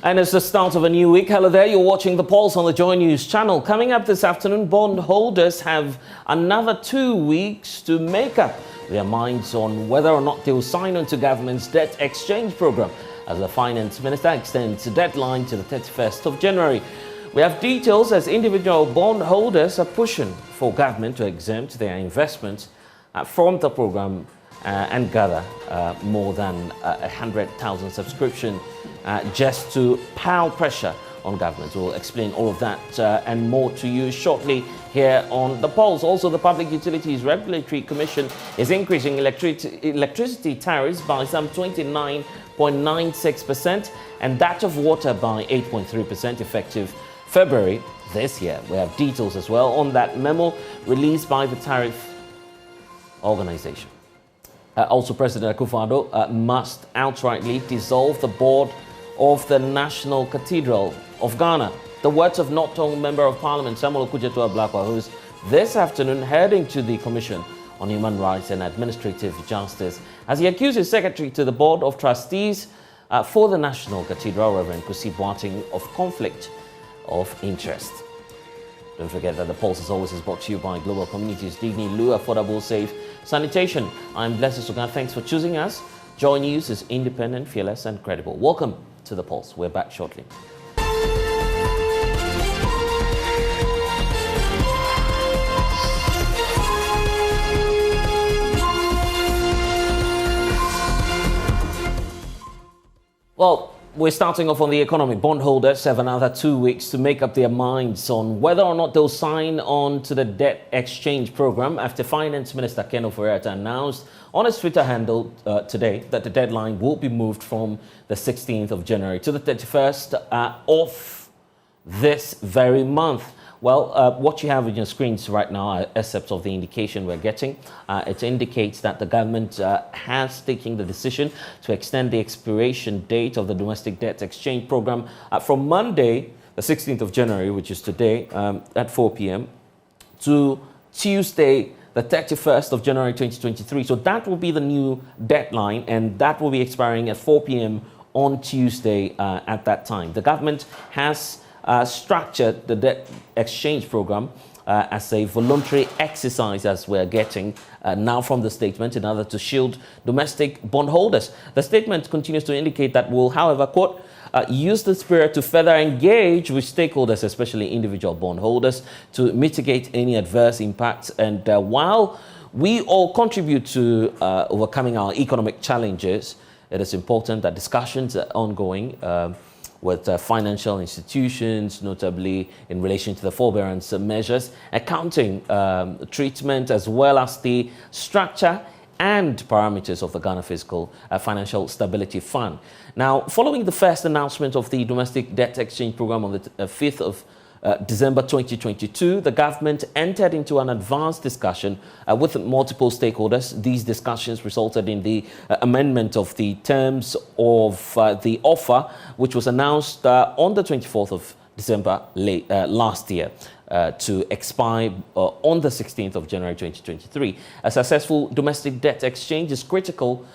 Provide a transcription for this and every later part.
And it's the start of a new week. Hello there, you're watching The Pulse on the JoyNews channel. Coming up this afternoon, bondholders have another 2 weeks to make up their minds on whether or not they will sign on to government's debt exchange program as the finance minister extends the deadline to the 31st of January. We have details as individual bondholders are pushing for government to exempt their investments from the program and gather more than 100,000 subscription just to pile pressure on government. We'll explain all of that and more to you shortly here on The Pulse. Also, the Public Utilities Regulatory Commission is increasing electricity tariffs by some 29.96% and that of water by 8.3% effective February this year. We have details as well on that memo released by the tariff organization. Also, President Akufo-Addo must outrightly dissolve the board of the National Cathedral of Ghana. The words of North-Tongue Member of Parliament Samuel Okudzeto-Ablakwa, who's this afternoon heading to the Commission on Human Rights and Administrative Justice as he accuses Secretary to the Board of Trustees for the National Cathedral, Reverend Kusi Boateng, of conflict of interest. Don't forget that The Pulse, as always, is brought to you by Global Communities, Digni, Lu, Affordable, Safe Sanitation. I'm Blessed Sogah. Thanks for choosing us. JoyNews is independent, fearless, and credible. Welcome to The Pulse. We're back shortly. Well, we're starting off on the economy. Bondholders have another 2 weeks to make up their minds on whether or not they'll sign on to the debt exchange program after Finance Minister Ken Ofori-Atta announced on his Twitter handle today that the deadline will be moved from the 16th of January to the 31st of this very month. Well, what you have on your screens right now are excerpts of the indication we're getting. It indicates that the government has taken the decision to extend the expiration date of the domestic debt exchange program from Monday, the 16th of January, which is today at 4 p.m., to Tuesday, the 31st of January 2023. So that will be the new deadline, and that will be expiring at 4 p.m. on Tuesday at that time. The government has structured the debt exchange program as a voluntary exercise, as we're getting now from the statement, in order to shield domestic bondholders. The statement continues to indicate that we'll, however, quote, use the spirit to further engage with stakeholders, especially individual bondholders, to mitigate any adverse impacts. And while we all contribute to overcoming our economic challenges, it is important that discussions are ongoing with financial institutions, notably in relation to the forbearance measures, accounting treatment, as well as the structure and parameters of the Ghana Fiscal Financial Stability Fund. Now, following the first announcement of the domestic debt exchange program on the 5th of December 2022, the government entered into an advanced discussion with multiple stakeholders. These discussions resulted in the amendment of the terms of the offer, which was announced on the 24th of December last year to expire on the 16th of January 2023. A successful domestic debt exchange is critical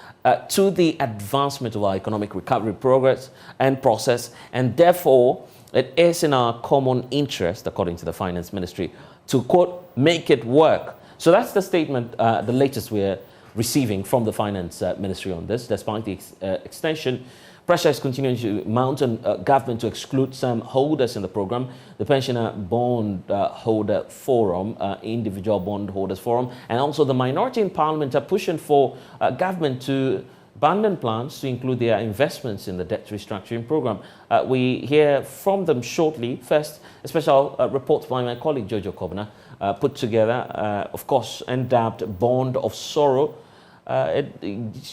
to the advancement of our economic recovery progress and process, and therefore it is in our common interest, according to the Finance Ministry, to, quote, make it work. So that's the statement, the latest we're receiving from the Finance Ministry on this. Despite the extension, pressure is continuing to mount on government to exclude some holders in the program. The Pensioner Bondholder Forum, Individual Bondholders Forum, and also the minority in Parliament are pushing for government to abandon plans to include their investments in the debt restructuring program. We hear from them shortly. First, a special report by my colleague Jojo Kobna put together, of course, endubbed Bond of Sorrow. It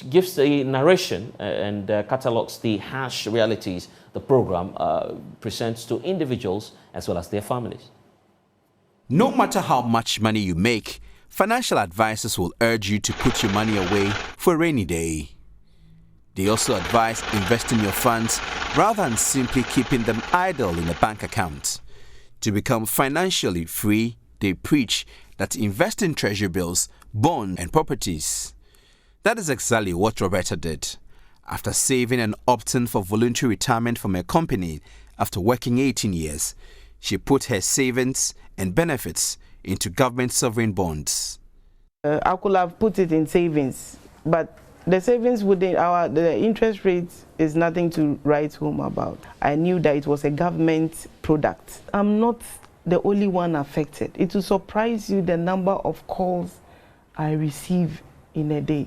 gives a narration and catalogues the harsh realities the program presents to individuals as well as their families. No matter how much money you make, financial advisors will urge you to put your money away for a rainy day. They also advise investing your funds rather than simply keeping them idle in a bank account. To become financially free, they preach that invest in treasury bills, bonds, and properties. That is exactly what Roberta did. After saving and opting for voluntary retirement from her company after working 18 years, she put her savings and benefits into government sovereign bonds. I could have put it in savings, but the savings within the interest rate is nothing to write home about. I knew that it was a government product. I'm not the only one affected. It will surprise you the number of calls I receive in a day.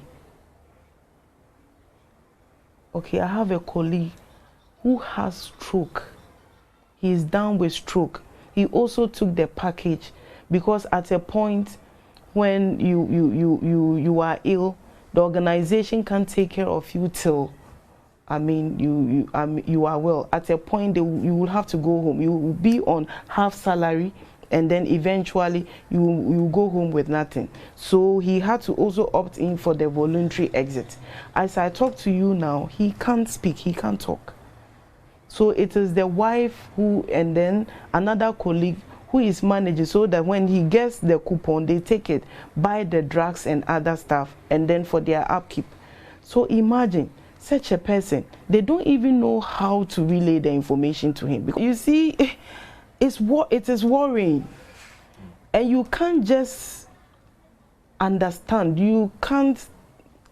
Okay, I have a colleague who has stroke. He is down with stroke. He also took the package because at a point when you are ill, the organization can't take care of you till, you are well. At a point, you will have to go home. You will be on half salary, and then eventually you will go home with nothing. So he had to also opt in for the voluntary exit. As I talk to you now, he can't speak, he can't talk. So it is the wife who, and then another colleague who is managing, so that when he gets the coupon, they take it, buy the drugs and other stuff, and then for their upkeep. So imagine such a person, they don't even know how to relay the information to him. Because you see, it is worrying. And you can't just understand. You can't,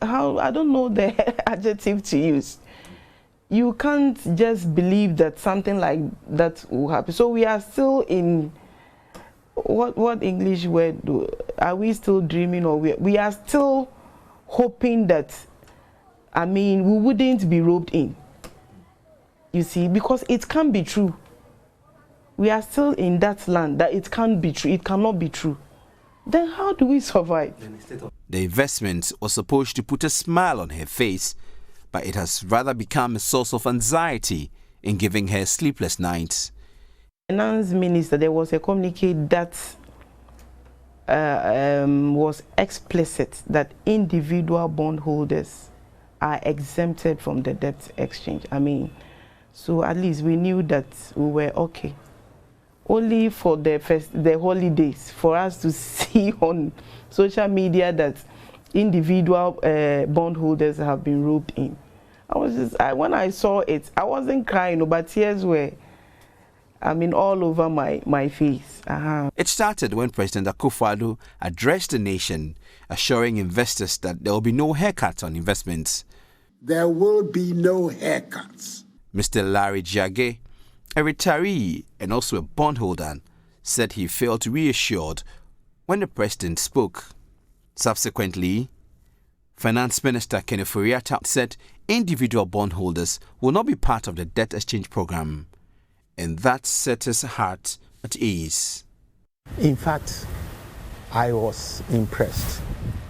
I don't know the adjective to use. You can't just believe that something like that will happen. So we are still in, what English word are we still dreaming, or we are still hoping that, we wouldn't be roped in, you see, because it can't be true. We are still in that land that it can't be true, it cannot be true. Then how do we survive? The investment was supposed to put a smile on her face, but it has rather become a source of anxiety in giving her sleepless nights. Finance Minister, there was a communique that was explicit that individual bondholders are exempted from the debt exchange. So at least we knew that we were okay. Only for the holidays, for us to see on social media that individual bondholders have been roped in. When I saw it, I wasn't crying, but tears were all over my face. It started when President Akufo-Addo addressed the nation, assuring investors that there will be no haircuts on investments. There will be no haircuts. Mr. Larry Jage, a retiree and also a bondholder, said he felt reassured when the president spoke. Subsequently, Finance Minister Kenneth Ofori-Atta said individual bondholders will not be part of the debt exchange program, and that set his heart at ease. In fact, I was impressed.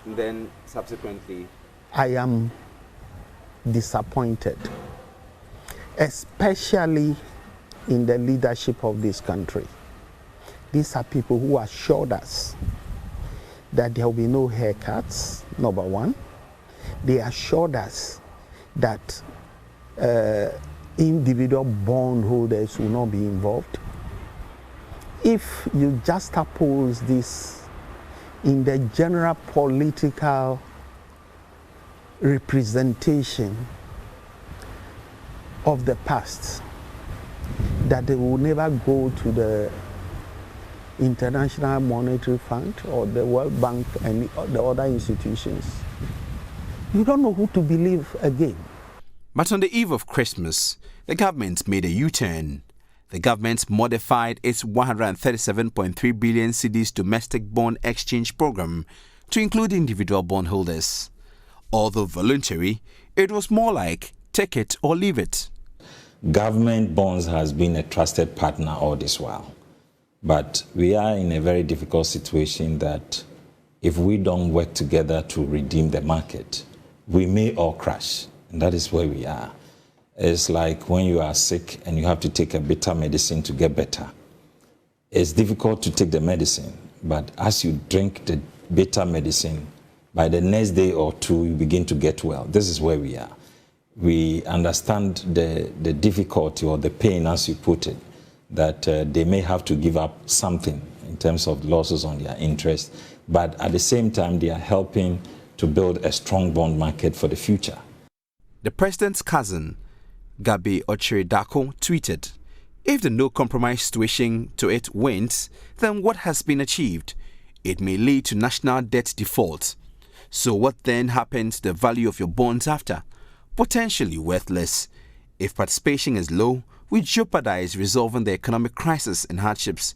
And then subsequently, I am disappointed, especially in the leadership of this country. These are people who assured us that there will be no haircuts, number one. They assured us that individual bondholders will not be involved. If you juxtapose this in the general political representation of the past, that they will never go to the International Monetary Fund or the World Bank and the other institutions, you don't know who to believe again. But on the eve of Christmas, the government made a U-turn. The government modified its 137.3 billion cedis domestic bond exchange program to include individual bondholders. Although voluntary, it was more like take it or leave it. Government bonds has been a trusted partner all this while. But we are in a very difficult situation that if we don't work together to redeem the market, we may all crash. And that is where we are. It's like when you are sick and you have to take a bitter medicine to get better. It's difficult to take the medicine, but as you drink the bitter medicine, by the next day or two, you begin to get well. This is where we are. We understand the difficulty or the pain, as you put it, that they may have to give up something in terms of losses on their interest, but at the same time, they are helping to build a strong bond market for the future. The president's cousin, Gabi Ochiridako, tweeted, "If the no compromise situation to it wins, then what has been achieved? It may lead to national debt default. So what then happens to the value of your bonds after? Potentially worthless. If participation is low, we jeopardize resolving the economic crisis and hardships."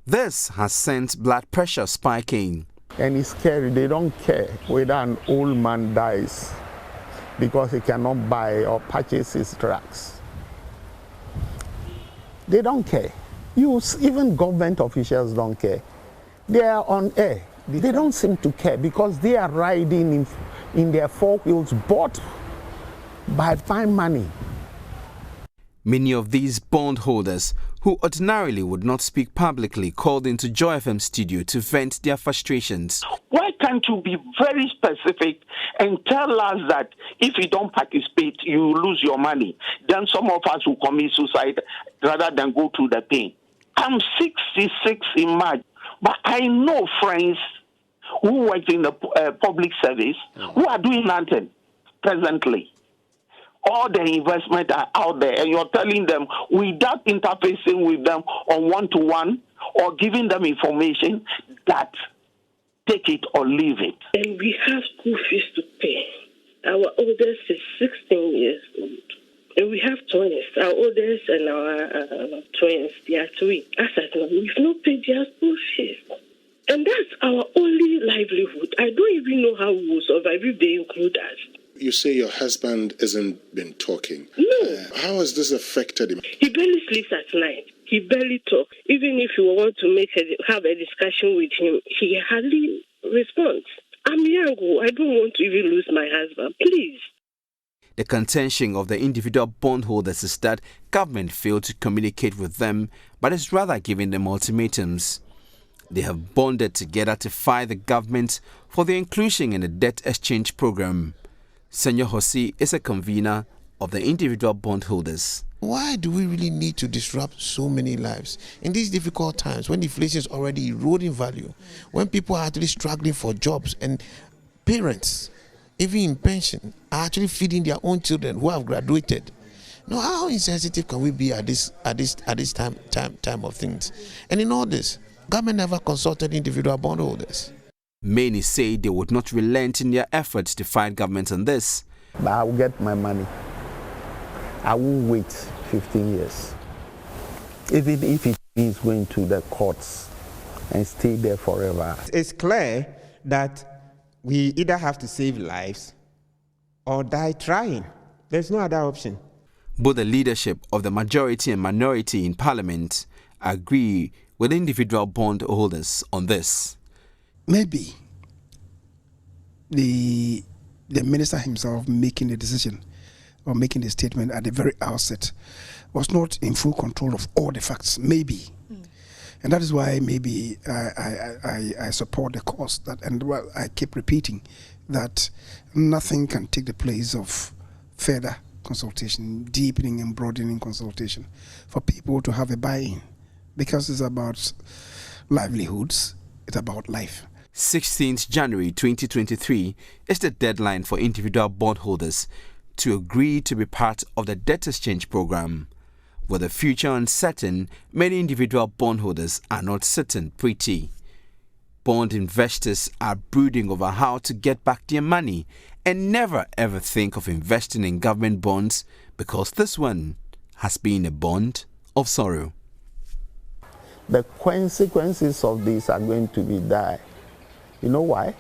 This has sent blood pressure spiking. And it's scary. They don't care whether an old man dies because he cannot buy or purchase his drugs. They don't care. Even government officials don't care. They are on air. They don't seem to care because they are riding in their four wheels bought by fine money. Many of these bondholders, who ordinarily would not speak publicly, called into Joy FM studio to vent their frustrations. Why can't you be very specific and tell us that if you don't participate, you lose your money? Then some of us will commit suicide rather than go through the pain. I'm 66 in March, but I know friends who work in the public service who are doing nothing presently. All the investment are out there, and you're telling them without interfacing with them on one-to-one or giving them information that take it or leave it. And we have school fees to pay. Our oldest is 16 years old. And we have twins. Our oldest and our twins, they are 3. As I know, we've not paid their school fees. And that's our only livelihood. I don't even know how we will survive if they include us. You say your husband hasn't been talking. No. How has this affected him? He barely sleeps at night. He barely talks. Even if you want to have a discussion with him, he hardly responds. I'm young. I don't want to even lose my husband. Please. The contention of the individual bondholders is that government failed to communicate with them, but is rather giving them ultimatums. They have bonded together to fight the government for their inclusion in the debt exchange program. Senor Hossi is a convener of the individual bondholders. Why do we really need to disrupt so many lives in these difficult times when inflation is already eroding value, when people are actually struggling for jobs and parents, even in pension, are actually feeding their own children who have graduated? Now, how insensitive can we be at this time of things? And in all this, government never consulted individual bondholders. Many say they would not relent in their efforts to fight government on this. But I will get my money. I won't wait 15 years. Even if it means going to the courts and stay there forever. It's clear that we either have to save lives or die trying. There's no other option. Both the leadership of the majority and minority in Parliament agree with individual bondholders on this. Maybe the minister himself making the decision or making the statement at the very outset was not in full control of all the facts, maybe. And that is why maybe I support the cause that, and well, I keep repeating that nothing can take the place of further consultation, deepening and broadening consultation for people to have a buy-in, because it's about livelihoods, it's about life. 16th January 2023 is the deadline for individual bondholders to agree to be part of the debt exchange program. With the future uncertain, many individual bondholders are not sitting pretty. Bond investors are brooding over how to get back their money and never ever think of investing in government bonds, because this one has been a bond of sorrow. The consequences of this are going to be dire. You know why?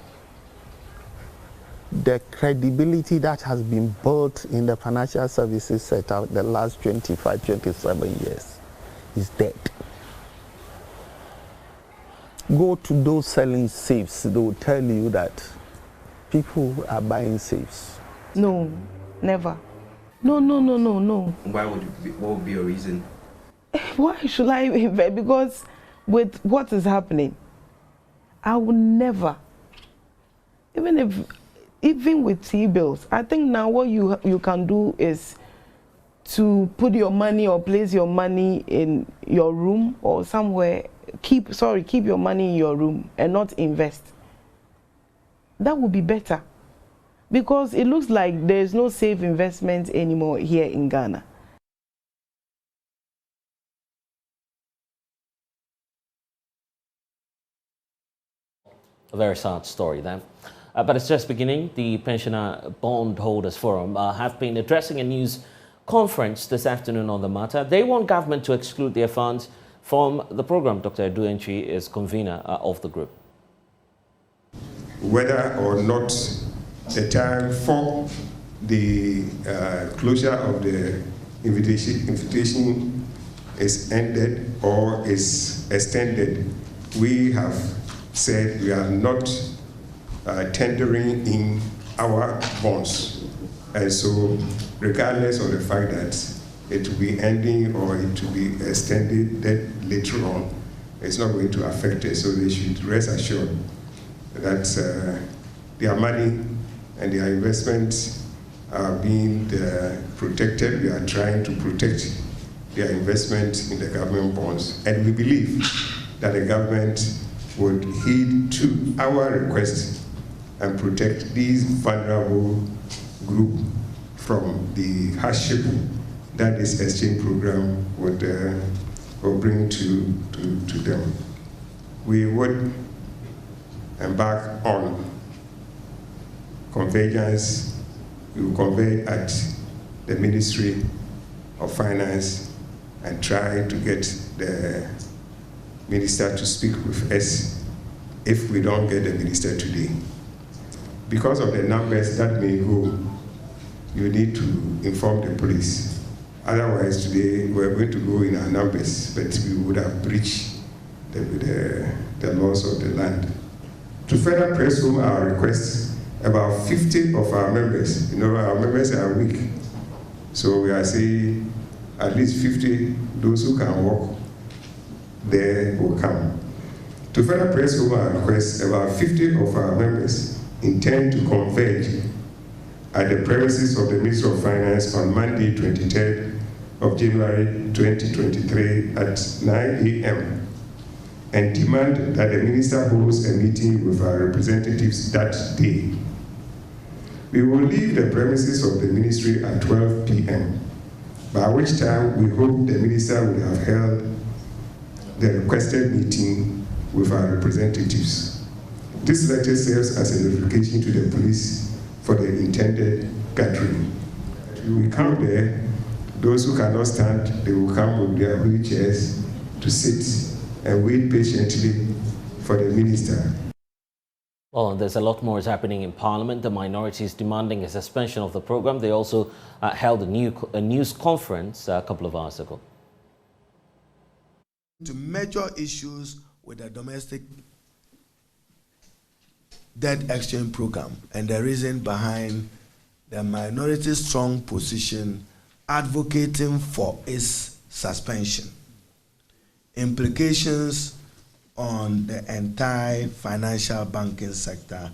The credibility that has been built in the financial services sector the last 25, 27 years is dead. Go to those selling safes, they will tell you that people are buying safes. No, never. No. What would be your reason? Why should I invest? Because with what is happening, I will never, even with T-bills, I think now what you can do is to put your money or place your money in your room or somewhere. Keep your money in your room and not invest. That would be better. because it looks like there's no safe investment anymore here in Ghana. A very sad story then. But it's just beginning. The Pensioner Bondholders Forum have been addressing a news conference this afternoon on the matter. They want government to exclude their funds from the program. Dr. Edu is convener of the group. Whether or not the time for the closure of the invitation is ended or is extended, we have said we are not tendering in our bonds. And so, regardless of the fact that it will be ending or it will be extended later on, it's not going to affect it. So they should rest assured that their money and their investments are being protected. We are trying to protect their investment in the government bonds. And we believe that the government would heed to our request and protect these vulnerable group from the hardship that this exchange program would bring to them. We would embark on convergence. We will convene at the Ministry of Finance and try to get the minister to speak with us if we don't get the minister today. Because of the numbers that may go, you need to inform the police. Otherwise, today we're going to go in our numbers, but we would have breached the laws of the land. To further press home our request, about 50 of our members, our members are weak. So we are saying at least 50, those who can walk there will come. To further press home our request, about 50 of our members intend to converge at the premises of the Ministry of Finance on Monday, 23rd of January 2023 at 9 a.m. and demand that the minister holds a meeting with our representatives that day. We will leave the premises of the ministry at 12 p.m., by which time we hope the minister will have held the requested meeting with our representatives. This letter serves as a notification to the police for the intended gathering. We will come there. Those who cannot stand, they will come with their wheelchairs to sit and wait patiently for the minister. Well, there's a lot more is happening in Parliament. The minority is demanding a suspension of the program. They also held a news conference a couple of hours ago. To major issues with the domestic debt exchange program and the reason behind the minority's strong position advocating for its suspension. Implications on the entire financial banking sector.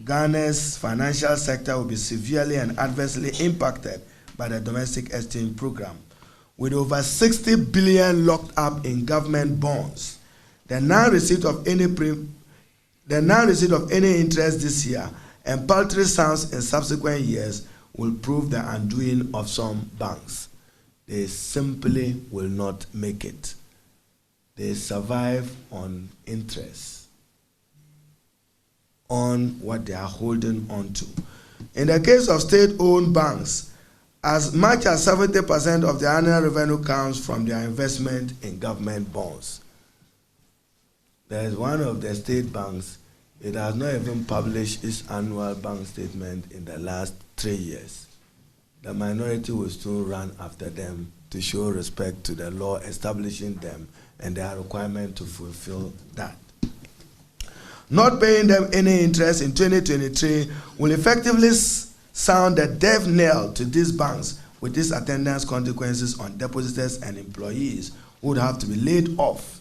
Ghana's financial sector will be severely and adversely impacted by the domestic exchange program. With over 60 billion locked up in government bonds, the non-receipt of any interest this year and paltry sums in subsequent years will prove the undoing of some banks. They simply will not make it. They survive on interest, on what they are holding on to. In the case of state-owned banks, as much as 70% of the annual revenue comes from their investment in government bonds. There is one of the state banks, it has not even published its annual bank statement in the last 3 years. The minority will still run after them to show respect to the law establishing them and their requirement to fulfill that. Not paying them any interest in 2023 will effectively sound the death knell to these banks, with these attendance consequences on depositors and employees who would have to be laid off,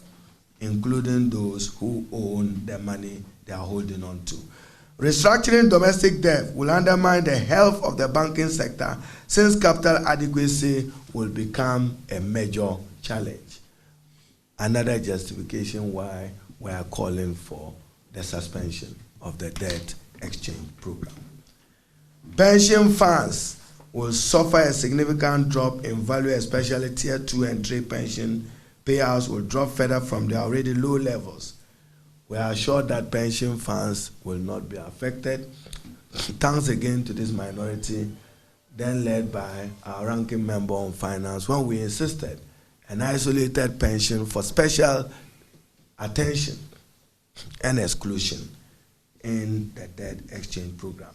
including those who own the money they are holding on to. Restructuring domestic debt will undermine the health of the banking sector, since capital adequacy will become a major challenge. Another justification why we are calling for the suspension of the debt exchange program. Pension funds will suffer a significant drop in value, especially Tier 2 and 3 pension payouts will drop further from their already low levels. We are assured that pension funds will not be affected. Thanks again to this minority, then led by our ranking member on finance, when we insisted an isolated pension for special attention and exclusion in the debt exchange program.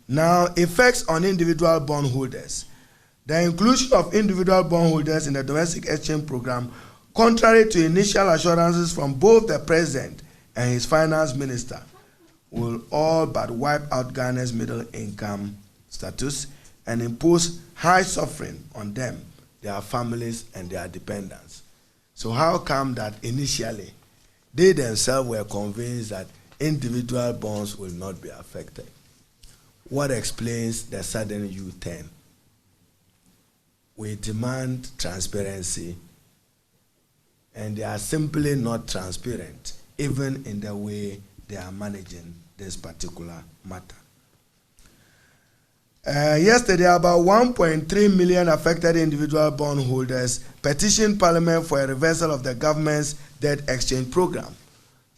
Now, effects on individual bondholders. The inclusion of individual bondholders in the domestic exchange program, contrary to initial assurances from both the president and his finance minister, will all but wipe out Ghana's middle income status and impose high suffering on them, their families, and their dependents. So how come that initially they themselves were convinced that individual bonds will not be affected? What explains the sudden U-turn? We demand transparency, and they are simply not transparent, even in the way they are managing this particular matter. Yesterday, about 1.3 million affected individual bondholders petitioned Parliament for a reversal of the government's debt exchange program.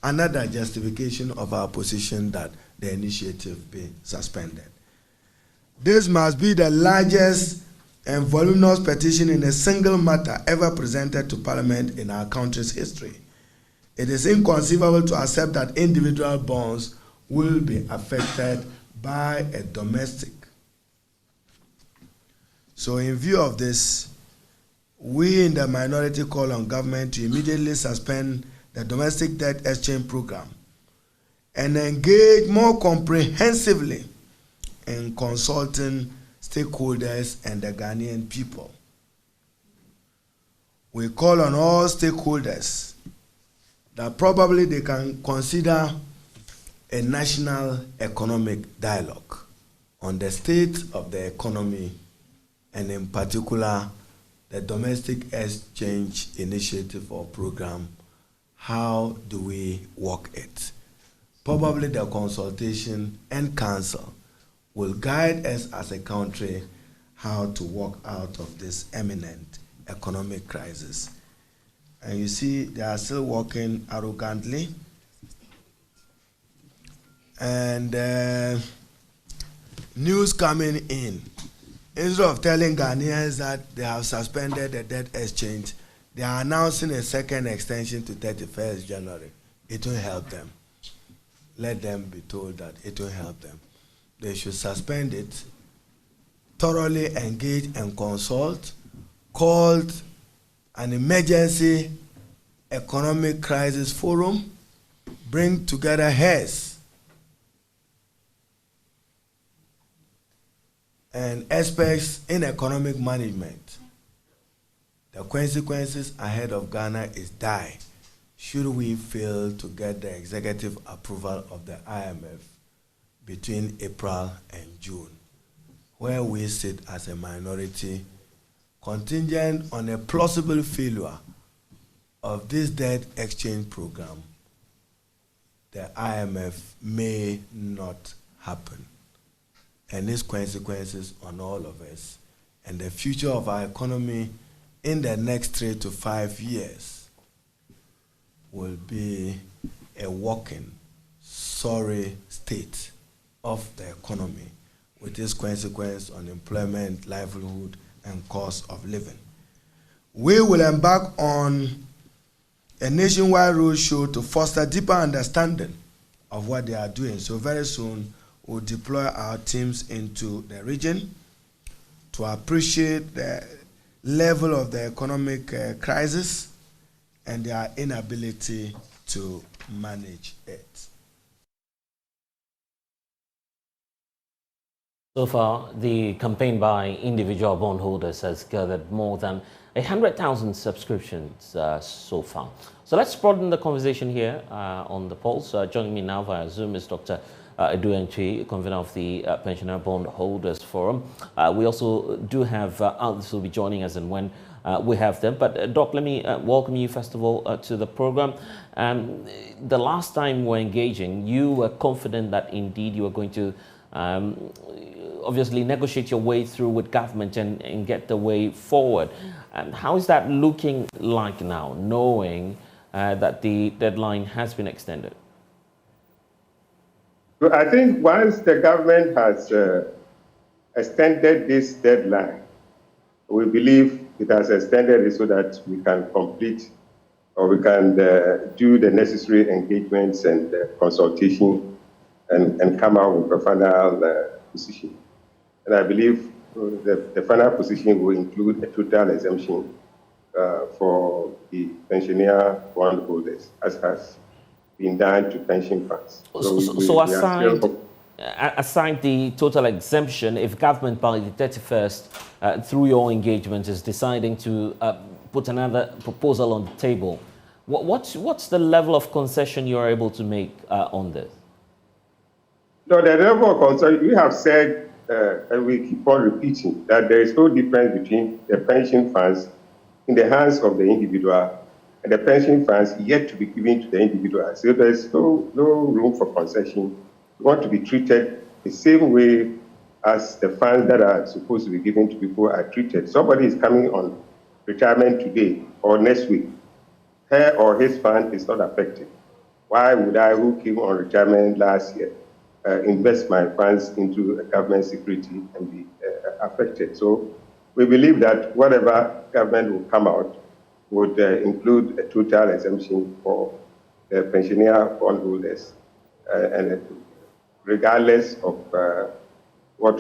Another justification of our position that the initiative be suspended. This must be the largest and voluminous petition in a single matter ever presented to Parliament in our country's history. It is inconceivable to accept that individual bonds will be affected by a domestic. So in view of this, we in the minority call on government to immediately suspend the domestic debt exchange program and engage more comprehensively in consulting stakeholders and the Ghanaian people. We call on all stakeholders that probably they can consider a national economic dialogue on the state of the economy, and in particular the domestic exchange initiative or program. How do we work it? Probably the consultation and council will guide us as a country how to walk out of this imminent economic crisis. And you see, they are still working arrogantly. And news coming in, instead of telling Ghanaians that they have suspended the debt exchange, they are announcing a second extension to 31st January. It will help them. Let them be told that it will help them. They should suspend it, thoroughly engage and consult, called an emergency economic crisis forum, bring together heads and experts in economic management. The consequences ahead of Ghana is dire should we fail to get the executive approval of the IMF between April and June, where we sit as a minority, contingent on a plausible failure of this debt exchange program. The IMF may not happen, and its consequences on all of us and the future of our economy in the next 3 to 5 years will be a walking, sorry state of the economy, with its consequence on employment, livelihood, and cost of living. We will embark on a nationwide roadshow to foster deeper understanding of what they are doing. So very soon, we'll deploy our teams into the region to appreciate the level of the economic crisis and their inability to manage it. So far, the campaign by individual bondholders has gathered more than 100,000 subscriptions so far. So let's broaden the conversation here on the polls. Joining me now via Zoom is Dr. Eduenchi, convener of the Pensioner Bondholders Forum. We also do have others who will be joining us and when we have them. But Doc, let me welcome you first of all to the program. The last time we were engaging, you were confident that indeed you were going to obviously negotiate your way through with government and get the way forward. How is that looking like now, knowing that the deadline has been extended? So I think once the government has extended this deadline, we believe it has extended it so that we can complete or we can do the necessary engagements and consultation and come out with a final position. And I believe the final position will include a total exemption for the pensioner bondholders, as has been done to pension funds. So aside the total exemption, if government by the 31st, through your engagement, is deciding to put another proposal on the table, what's the level of concession you're able to make on this? No, the level of concession, we have said, and we keep on repeating, that there is no difference between the pension funds in the hands of the individual and the pension funds yet to be given to the individual. So there is no room for concession. We want to be treated the same way as the funds that are supposed to be given to people are treated. Somebody is coming on retirement today or next week. Her or his fund is not affected. Why would I, who came on retirement last year, invest my funds into a government security and be affected? So we believe that whatever government will come out would include a total exemption for the pensioner bondholders, and regardless of what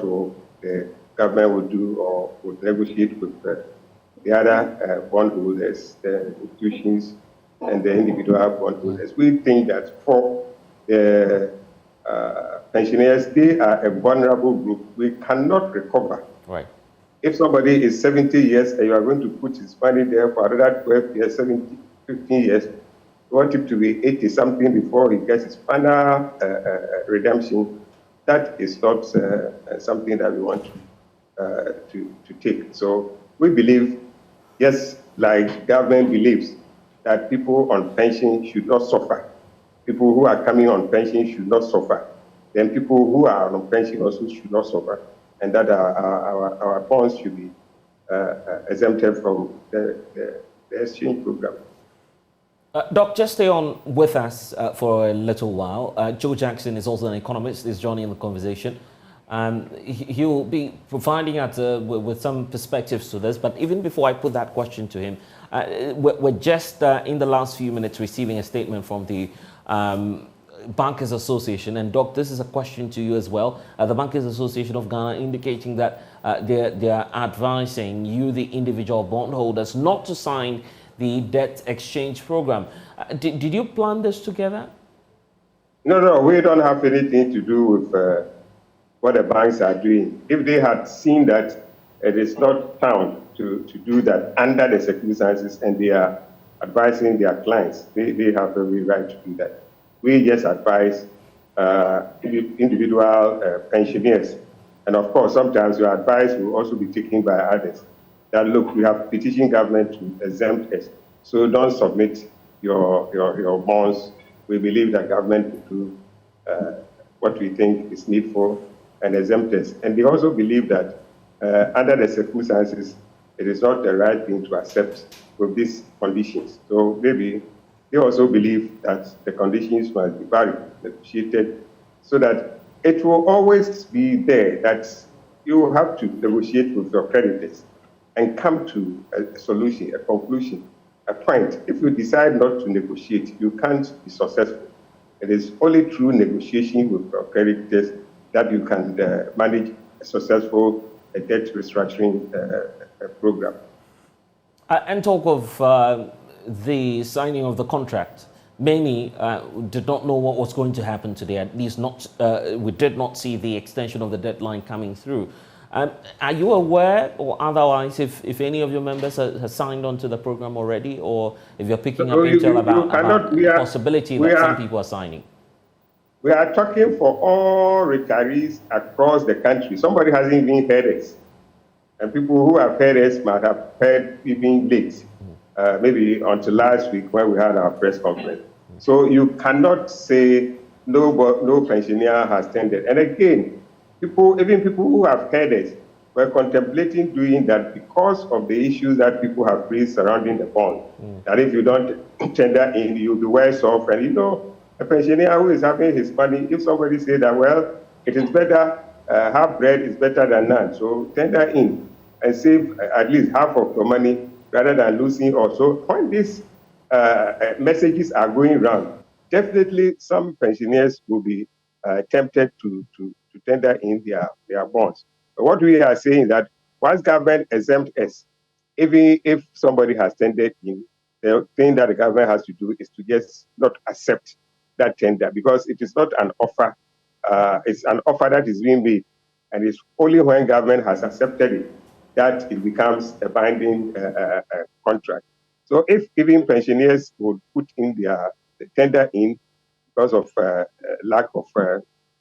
the government would do or would negotiate with the other bondholders, the institutions, and the individual bondholders. We think that for the pensioners, they are a vulnerable group. We cannot recover. Right. If somebody is 70 years and you are going to put his money there for another 12 years, 15 years, you want him to be 80-something before he gets his final redemption, that is not something that we want to take. So we believe, yes, like government believes, that people on pension should not suffer. People who are coming on pension should not suffer. Then people who are on pension also should not suffer, and that our bonds should be exempted from the exchange program. Doc, just stay on with us for a little while. Joe Jackson is also an economist, is joining the conversation. He'll be providing us with some perspectives to this, but even before I put that question to him, we're just in the last few minutes receiving a statement from the Bankers Association. And Doc, this is a question to you as well. The Bankers Association of Ghana indicating that they're advising you, the individual bondholders, not to sign the debt exchange program. Did you plan this together? No, we don't have anything to do with what the banks are doing. If they had seen that it is not sound to do that under the circumstances and they are advising their clients, they have every right to do that. We just advise individual pensioners. And of course, sometimes your advice will also be taken by others. That look, we have petitioned government to exempt us. So don't submit your bonds. We believe that government will do what we think is needful and exempt us. And they also believe that under the circumstances, it is not the right thing to accept with these conditions. So maybe they also believe that the conditions must be negotiated so that it will always be there that you have to negotiate with your creditors and come to a solution, a conclusion, a point. If you decide not to negotiate, you can't be successful. It is only through negotiation with your creditors that you can manage a successful debt restructuring program. And talk of the signing of the contract. Many did not know what was going to happen today. At least not. We did not see the extension of the deadline coming through. Are you aware, or otherwise, if any of your members has signed on to the program already, or if you're picking up intel about the possibility that some people are signing? We are talking for all retirees across the country. Somebody hasn't even heard us. And people who have heard us might have heard even late, maybe until last week when we had our press conference. So you cannot say no pensioner has tendered. And again, even people who have heard it, were contemplating doing that because of the issues that people have raised surrounding the bond. That if you don't tender in, you'll be worse off. And you know, a pensioner who is having his money, if somebody say that, well, it is better, half bread is better than none. So tender in and save at least half of your money rather than losing also. When these messages are going around, definitely some pensioners will be tempted to tender in their bonds. But what we are saying is that once government exempt us, even if somebody has tendered in, the thing that the government has to do is to just not accept that tender because it is not an offer. It's an offer that is being made, and it's only when government has accepted it that it becomes a binding contract. So if even pensioners would put in their tender in because of lack of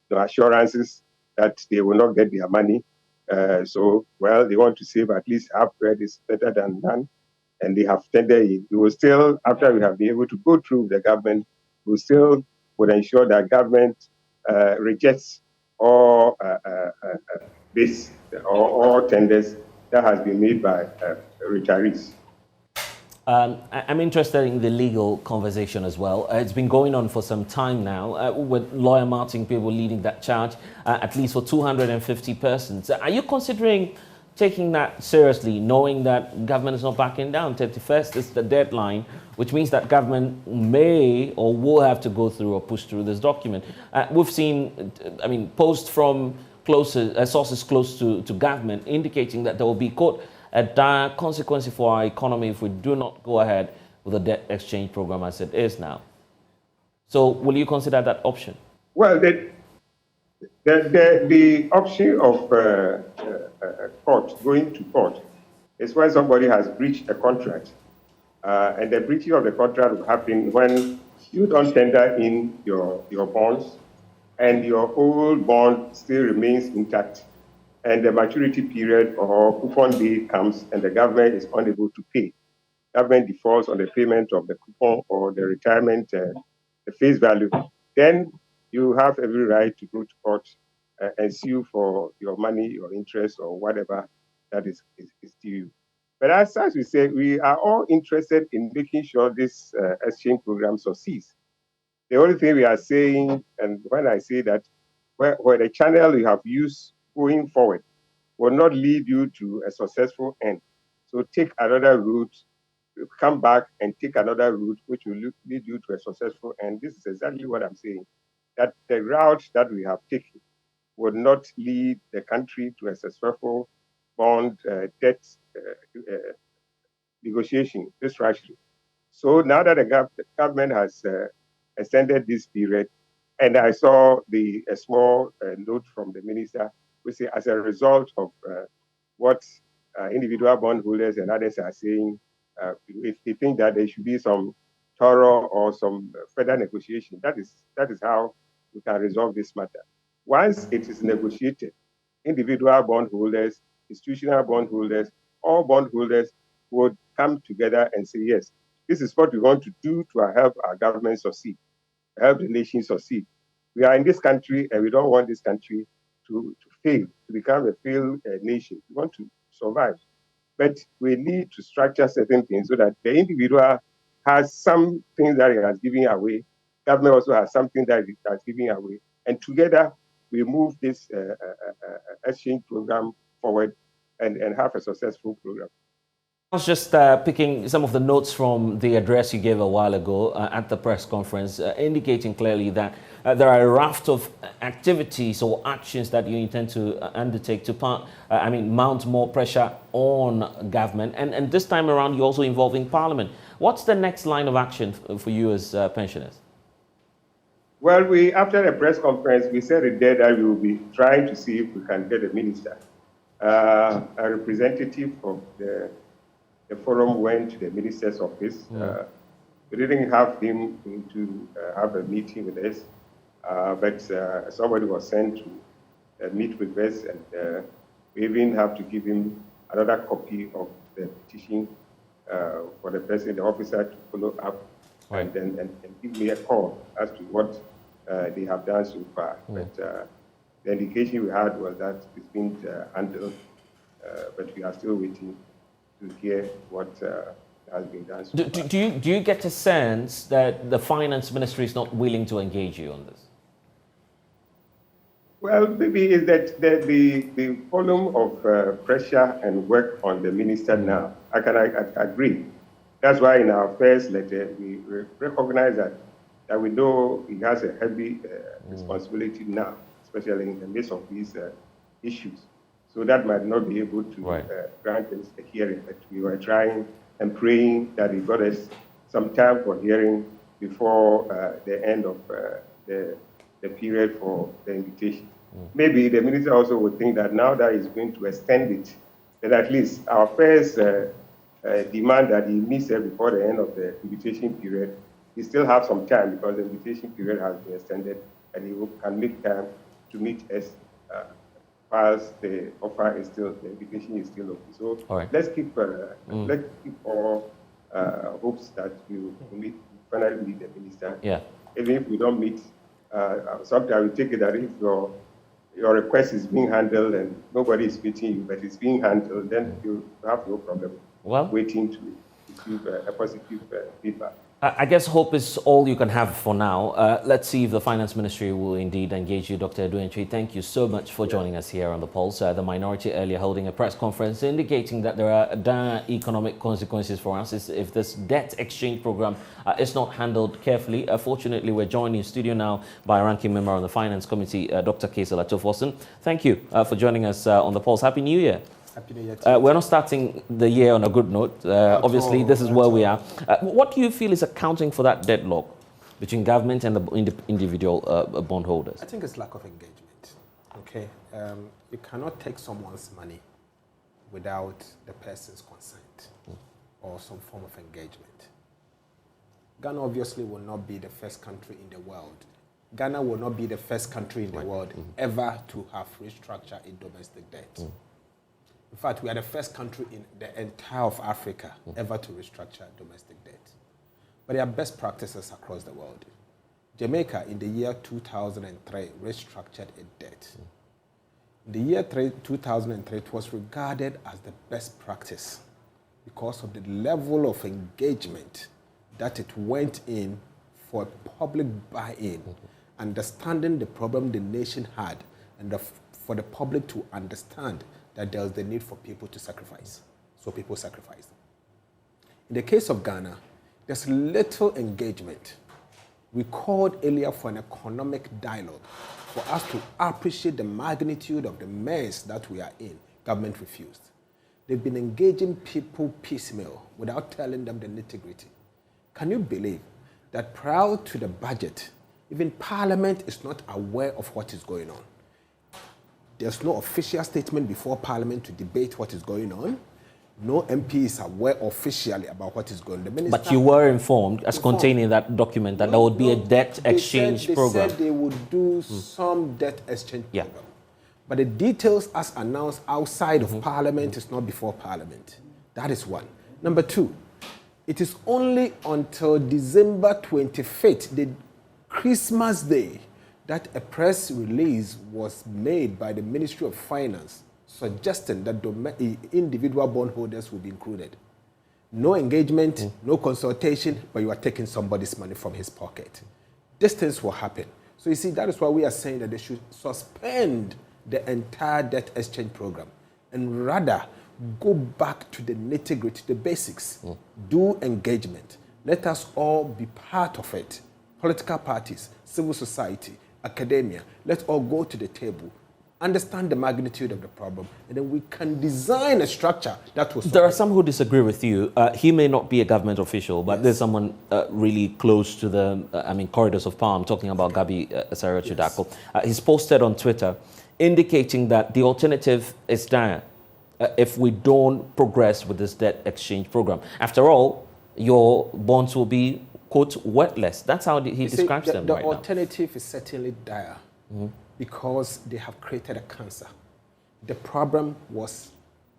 assurances that they will not get their money, they want to save at least half bread is better than none, and they have tendered in. We will still, after we have been able to go through the government, we still would ensure that government rejects all this or all tenders that has been made by retirees. I'm interested in the legal conversation as well. It's been going on for some time now, with lawyer Martin People leading that charge, at least for 250 persons. Are you considering taking that seriously, knowing that government is not backing down? 31st is the deadline, which means that government may or will have to go through or push through this document. We've seen, posts from sources close to government indicating that there will be, quote, a dire consequence for our economy if we do not go ahead with the debt exchange program as it is now. So will you consider that option? Well, the option of going to court is when somebody has breached a contract. And the breaching of the contract will happen when you don't tender in your bonds and your old bond still remains intact, and the maturity period or coupon date comes and the government is unable to pay. Government defaults on the payment of the coupon or the retirement, the face value. Then you have every right to go to court and sue for your money, your interest, or whatever that is to you. But as we say, we are all interested in making sure this exchange program succeeds. The only thing we are saying, and when I say that, where the channel you have used going forward will not lead you to a successful end. So take another route, come back and take another route, which will lead you to a successful end. This is exactly what I'm saying, that the route that we have taken would not lead the country to a successful bond debt negotiation, restructuring. So now that the government has extended this period, and I saw a small note from the minister, which say as a result of what individual bondholders and others are saying, if they think that there should be some thorough or some further negotiation, that is how we can resolve this matter. Once it is negotiated, individual bondholders, institutional bondholders, all bondholders would come together and say, yes, this is what we want to do to help our government succeed, help the nation succeed. We are in this country and we don't want this country to fail, to become a failed nation. We want to survive. But we need to structure certain things so that the individual has some things that he has given away. Government also has something that it has given away. And together, we move this exchange program forward and have a successful program. I was just picking some of the notes from the address you gave a while ago at the press conference, indicating clearly that there are a raft of activities or actions that you intend to undertake to mount more pressure on government. And this time around, you're also involving Parliament. What's the next line of action for you as pensioners? Well, after the press conference, we said it there that we will be trying to see if we can get a minister. A representative of the forum went to the minister's office. We didn't have him to have a meeting with us, but somebody was sent to meet with us, and we even have to give him another copy of the petition for the president, the officer, to follow up and give me a call as to what they have done so far. But the indication we had was that it's been handled, but we are still waiting to hear what has been done. So do you get a sense that the finance ministry is not willing to engage you on this? Well, maybe is that the volume of pressure and work on the minister now. I agree. That's why in our first letter we recognize that we know he has a heavy responsibility now, especially in the midst of these issues. So that might not be able to grant us a hearing, but we were trying and praying that he got us some time for hearing before the end of the period for the invitation. Maybe the minister also would think that now that he's going to extend it, that at least our first demand that he meets before the end of the invitation period, he still have some time because the invitation period has been extended, and he can make time to meet us whilst the offer is still, the invitation is still open. So let's keep all hopes that we will finally meet the minister. Yeah. Even if we don't meet, sometimes we take it that if your request is being handled and nobody is meeting you, but it's being handled, then you have no problem waiting to receive a positive feedback. I guess hope is all you can have for now. Let's see if the Finance Ministry will indeed engage you, Dr. Aduentwi. Thank you so much for joining us here on The Pulse. The minority earlier holding a press conference indicating that there are dire economic consequences for us if this debt exchange program is not handled carefully. Fortunately, we're joined in studio now by a ranking member on the Finance Committee, Dr. Kaysel Atofosun. Thank you for joining us on The Pulse. Happy New Year. Happy New Year. We're not starting the year on a good note. Obviously, this is where we are. What do you feel is accounting for that deadlock between government and the individual bondholders? I think it's lack of engagement. Okay, you cannot take someone's money without the person's consent or some form of engagement. Ghana obviously will not be the first country in the world. Ghana will not be the first country in the world ever to have restructured its domestic debt. In fact, we are the first country in the entire of Africa ever to restructure domestic debt. But there are best practices across the world. Jamaica, in the year 2003, restructured its debt. In the year 2003, it was regarded as the best practice because of the level of engagement that it went in for public buy-in, understanding the problem the nation had, and for the public to understand that there was the need for people to sacrifice. So people sacrificed. In the case of Ghana, there's little engagement. We called earlier for an economic dialogue for us to appreciate the magnitude of the mess that we are in. Government refused. They've been engaging people piecemeal without telling them the nitty-gritty. Can you believe that prior to the budget, even Parliament is not aware of what is going on? There's no official statement before Parliament to debate what is going on. No MP is aware officially about what is going on. But you were informed, as contained in that document, that there would be a debt exchange program. They said they would do some debt exchange program. But the details as announced outside of Parliament is not before Parliament. That is one. Number two, it is only until December 25th, the Christmas Day, that a press release was made by the Ministry of Finance suggesting that individual bondholders will be included. No engagement, no consultation, but you are taking somebody's money from his pocket. These things will happen. So you see, that is why we are saying that they should suspend the entire debt exchange program and rather go back to the nitty-gritty, the basics. Do engagement. Let us all be part of it. Political parties, civil society, academia, let's all go to the table, understand the magnitude of the problem, and then we can design a structure that will solve There are some who disagree with you. He may not be a government official, but there's someone really close to the corridors of power. I'm talking about Gabi Asare-Chudako. He's posted on Twitter indicating that the alternative is dire if we don't progress with this debt exchange program. After all, your bonds will be, quote, worthless. That's how he describes them right now. The alternative is certainly dire because they have created a cancer. The problem was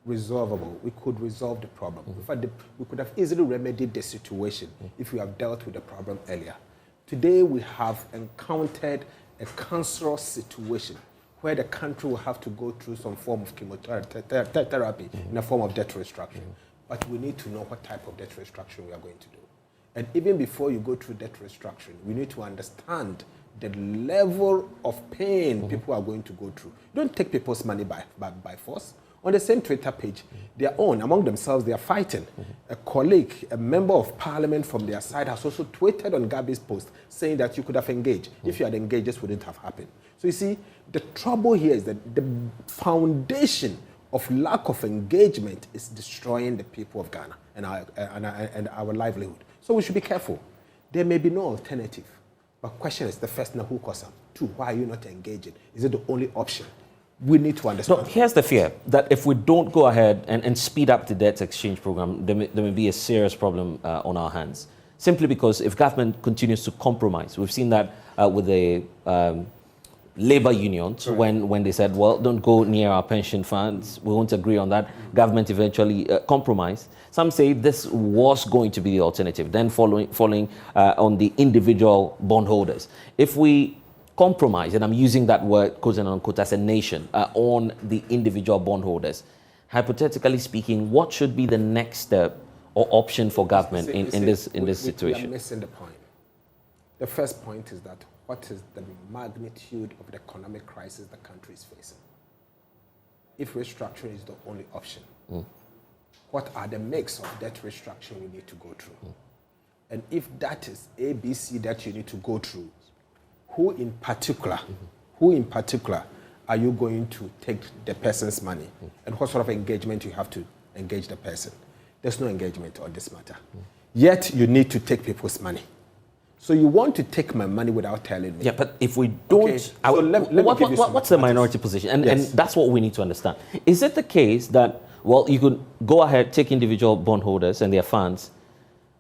resolvable. We could resolve the problem. In fact, we could have easily remedied the situation if we have dealt with the problem earlier. Today, we have encountered a cancerous situation where the country will have to go through some form of chemotherapy in a form of debt restructuring. But we need to know what type of debt restructuring we are going to do. And even before you go through debt restructuring, we need to understand the level of pain people are going to go through. Don't take people's money by force. On the same Twitter page, they are among themselves, they are fighting. A colleague, a member of parliament from their side has also tweeted on Gabi's post saying that you could have engaged. If you had engaged, this wouldn't have happened. So you see, the trouble here is that the foundation of lack of engagement is destroying the people of Ghana and our livelihood. So we should be careful. There may be no alternative. But question is, the first, now who caused them? Two, why are you not engaging? Is it the only option? We need to understand. No, here's the fear, that if we don't go ahead and speed up the debt exchange program, there may be a serious problem on our hands. Simply because if government continues to compromise, we've seen that with the labor unions, when they said, well, don't go near our pension funds, we won't agree on that. Government eventually compromised. Some say this was going to be the alternative, then following on the individual bondholders. If we compromise, and I'm using that word, quote and unquote, as a nation, on the individual bondholders, hypothetically speaking, what should be the next step or option for government in this situation? We are missing the point. The first point is that what is the magnitude of the economic crisis the country is facing? If restructuring is the only option, what are the mix of debt restructuring we need to go through? And if that is ABC that you need to go through, who in particular are you going to take the person's money? And what sort of engagement you have to engage the person? There's no engagement on this matter. Yet you need to take people's money. So you want to take my money without telling me. Yeah, but if we don't... Okay, so what's the minority position? And that's what we need to understand. Is it the case that, well, you could go ahead, take individual bondholders and their funds,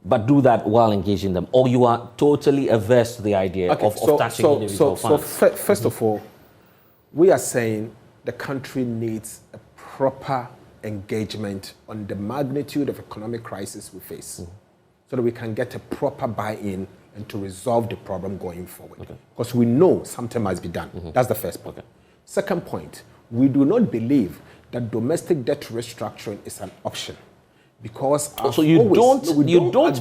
but do that while engaging them, or you are totally averse to the idea of touching individual funds? So first of all, we are saying the country needs a proper engagement on the magnitude of economic crisis we face, so that we can get a proper buy-in and to resolve the problem going forward. Because we know something must be done. That's the first point. Second point, we do not believe that domestic debt restructuring is an option. Because so you don't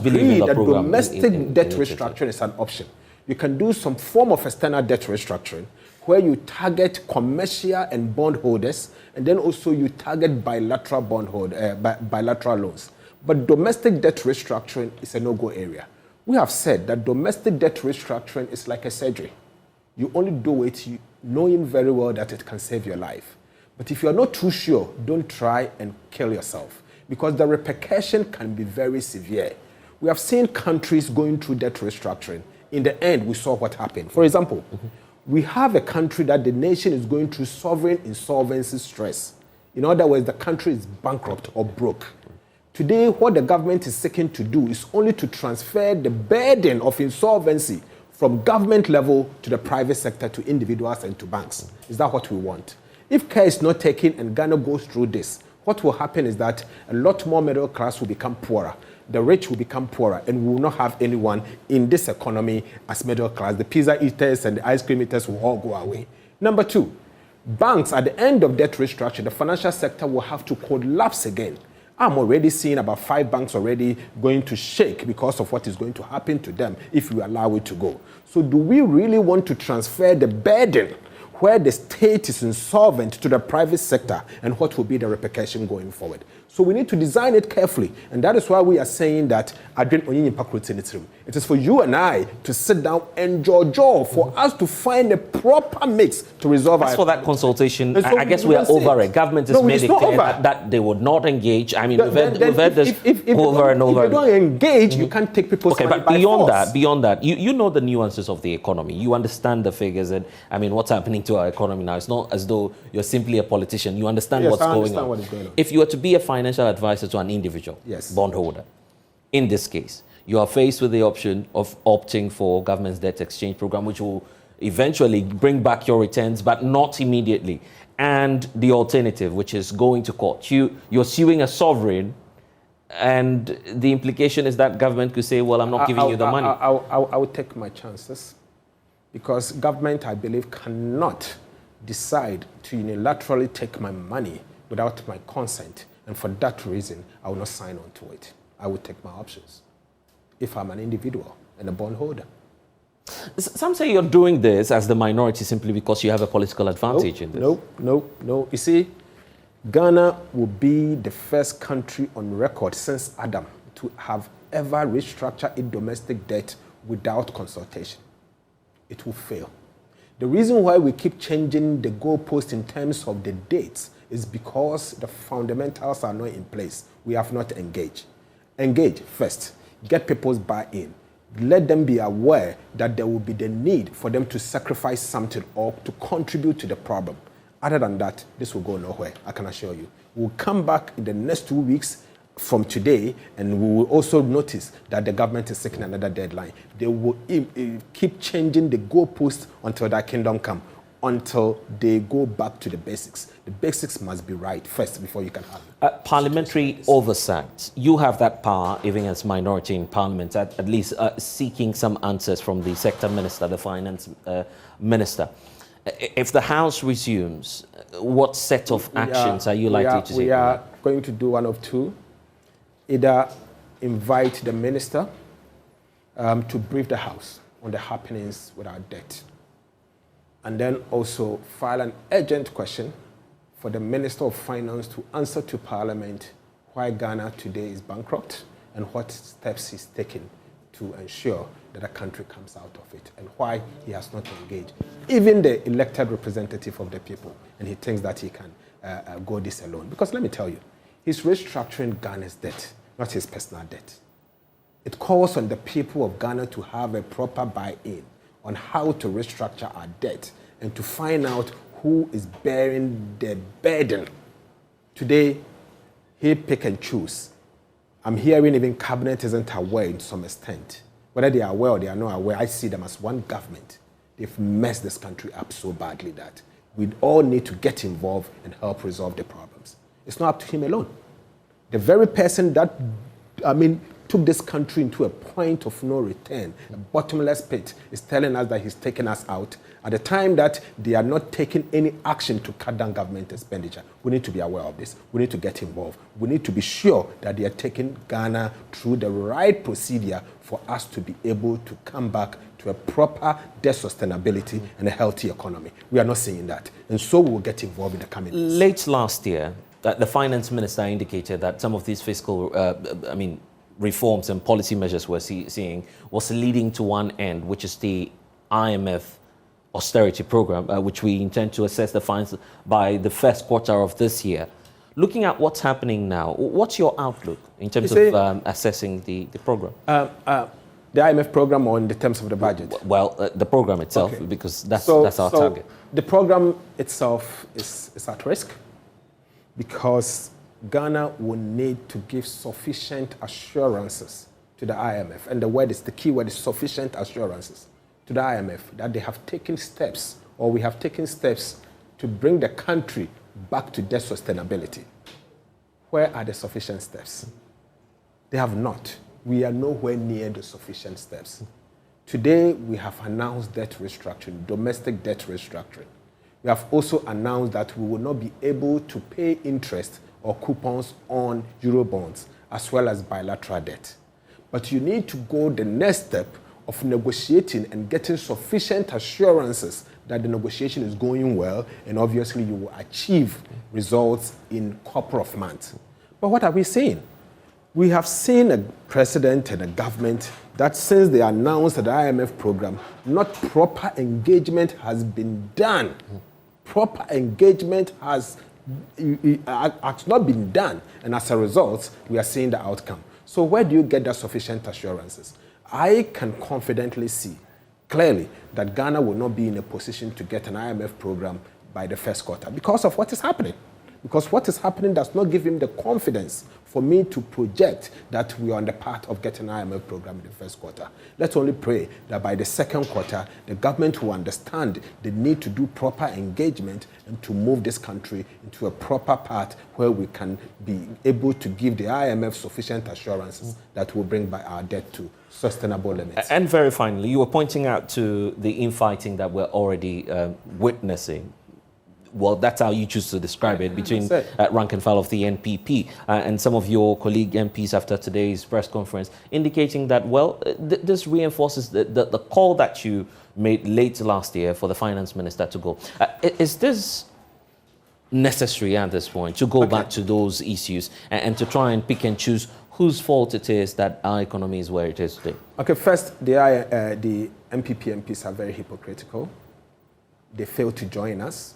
believe in the program domestic debt restructuring is an option. You can do some form of external debt restructuring where you target commercial and bondholders, and then also you target bilateral bilateral loans. But domestic debt restructuring is a no-go area. We have said that domestic debt restructuring is like a surgery. You only do it knowing very well that it can save your life. But if you're not too sure, don't try and kill yourself, because the repercussion can be very severe. We have seen countries going through debt restructuring. In the end, we saw what happened. For example, we have a country that the nation is going through sovereign insolvency stress. In other words, the country is bankrupt or broke. Today, what the government is seeking to do is only to transfer the burden of insolvency from government level to the private sector, to individuals and to banks. Is that what we want? If care is not taken and Ghana goes through this, what will happen is that a lot more middle class will become poorer. The rich will become poorer, and we will not have anyone in this economy as middle class. The pizza eaters and the ice cream eaters will all go away. Number two, banks at the end of debt restructure, the financial sector will have to collapse again. I'm already seeing about 5 banks already going to shake because of what is going to happen to them if we allow it to go. So do we really want to transfer the burden where the state is insolvent to the private sector, and what will be the repercussion going forward? So we need to design it carefully, and that is why we are saying that it is for you and I to sit down and jaw for us to find a proper mix to resolve. As for that consultation, so I guess we are over it. Government has made it clear that they would not engage. I mean, we've heard this over and over. If you don't engage, you can't take people's money but beyond that, you know the nuances of the economy. You understand the figures, and I mean, what's happening to our economy now. It's not as though you're simply a politician. You understand what's going on. What is going on. If you were to be a financial advisor to an individual bondholder, in this case, you are faced with the option of opting for government's debt exchange program, which will eventually bring back your returns, but not immediately. And the alternative, which is going to court. You're suing a sovereign, and the implication is that government could say, well, I'm not giving you the money. I would take my chances, because government, I believe, cannot decide to unilaterally take my money without my consent, and for that reason, I will not sign on to it. I will take my options if I'm an individual and a bondholder. Some say you're doing this as the minority simply because you have a political advantage in this. No. You see, Ghana will be the first country on record since Adam to have ever restructured its domestic debt without consultation. It will fail. The reason why we keep changing the goalpost in terms of the dates is because the fundamentals are not in place. We have not engaged. Engage first. Get people's buy-in. Let them be aware that there will be the need for them to sacrifice something or to contribute to the problem. Other than that, this will go nowhere, I can assure you. We'll come back in the next 2 weeks from today, and we will also notice that the government is seeking another deadline. They will keep changing the goalposts until that kingdom come, until they go back to the basics. The basics must be right first before you can have parliamentary oversight. You have that power, even as minority in parliament, at least seeking some answers from the sector minister, the finance minister. If the House resumes, what set of actions are you likely to take? We are going to do one of two. Either invite the minister to brief the House on the happenings with our debt, and then also file an urgent question for the Minister of Finance to answer to Parliament why Ghana today is bankrupt and what steps he's taken to ensure that the country comes out of it, and why he has not engaged even the elected representative of the people, and he thinks that he can go this alone. Because let me tell you, he's restructuring Ghana's debt, not his personal debt. It calls on the people of Ghana to have a proper buy-in on how to restructure our debt and to find out who is bearing the burden. Today, he pick and choose. I'm hearing even cabinet isn't aware in some extent. Whether they are aware or they are not aware, I see them as one government. They've messed this country up so badly that we all need to get involved and help resolve the problems. It's not up to him alone. The very person that, took this country into a point of no return, a bottomless pit, is telling us that he's taking us out at the time that they are not taking any action to cut down government expenditure. We need to be aware of this. We need to get involved. We need to be sure that they are taking Ghana through the right procedure for us to be able to come back to a proper debt sustainability and a healthy economy. We are not seeing that. And so we will get involved in the coming years. Late last year, the finance minister indicated that some of these fiscal, reforms and policy measures we're seeing was leading to one end, which is the IMF austerity program, which we intend to assess the fines by the first quarter of this year. Looking at what's happening now, what's your outlook in terms of assessing the program? The IMF program, or in the terms of the budget? Well, the program itself, okay, because that's our target. The program itself is at risk because Ghana will need to give sufficient assurances to the IMF. And the key word is sufficient assurances to the IMF that they have taken steps, or we have taken steps to bring the country back to debt sustainability. Where are the sufficient steps? They have not. We are nowhere near the sufficient steps. Today, we have announced debt restructuring, domestic debt restructuring. We have also announced that we will not be able to pay interest or coupons on Eurobonds, as well as bilateral debt. But you need to go the next step of negotiating and getting sufficient assurances that the negotiation is going well, and obviously you will achieve results in a couple of months. But what are we seeing? We have seen a president and a government that since they announced the IMF program, not proper engagement has been done. Proper engagement has not been done, and as a result, we are seeing the outcome. So where do you get the sufficient assurances? I can confidently see clearly that Ghana will not be in a position to get an IMF program by the first quarter because of what is happening. Because what is happening does not give him the confidence for me to project that we are on the path of getting an IMF program in the first quarter. Let's only pray that by the second quarter, the government will understand the need to do proper engagement and to move this country into a proper path where we can be able to give the IMF sufficient assurances that will bring back our debt to sustainable limits. And very finally, you were pointing out to the infighting that we're already witnessing. well, that's how you choose to describe it, between rank and file of the NPP and some of your colleague MPs after today's press conference, indicating that, well, this reinforces the call that you made late last year for the finance minister to go. Is this necessary at this point to go back to those issues and to try and pick and choose whose fault it is that our economy is where it is today? Okay, first, the MPP MPs are very hypocritical. They failed to join us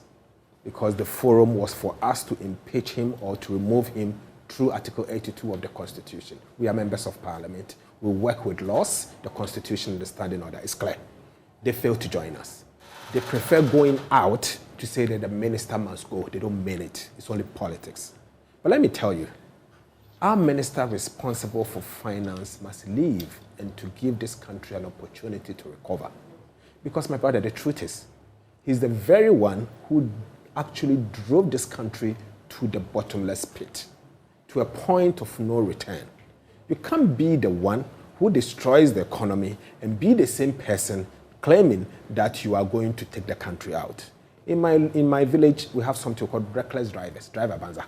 because the forum was for us to impeach him or to remove him through Article 82 of the Constitution. We are members of Parliament. We work with laws. The Constitution and the Standing Order is clear. They failed to join us. They prefer going out to say that the minister must go. They don't mean it. It's only politics. But let me tell you, our minister responsible for finance must leave and to give this country an opportunity to recover. Because, my brother, the truth is, he's the very one who actually drove this country to the bottomless pit, to a point of no return. You can't be the one who destroys the economy and be the same person claiming that you are going to take the country out. In my village, we have something called reckless drivers, driver banza.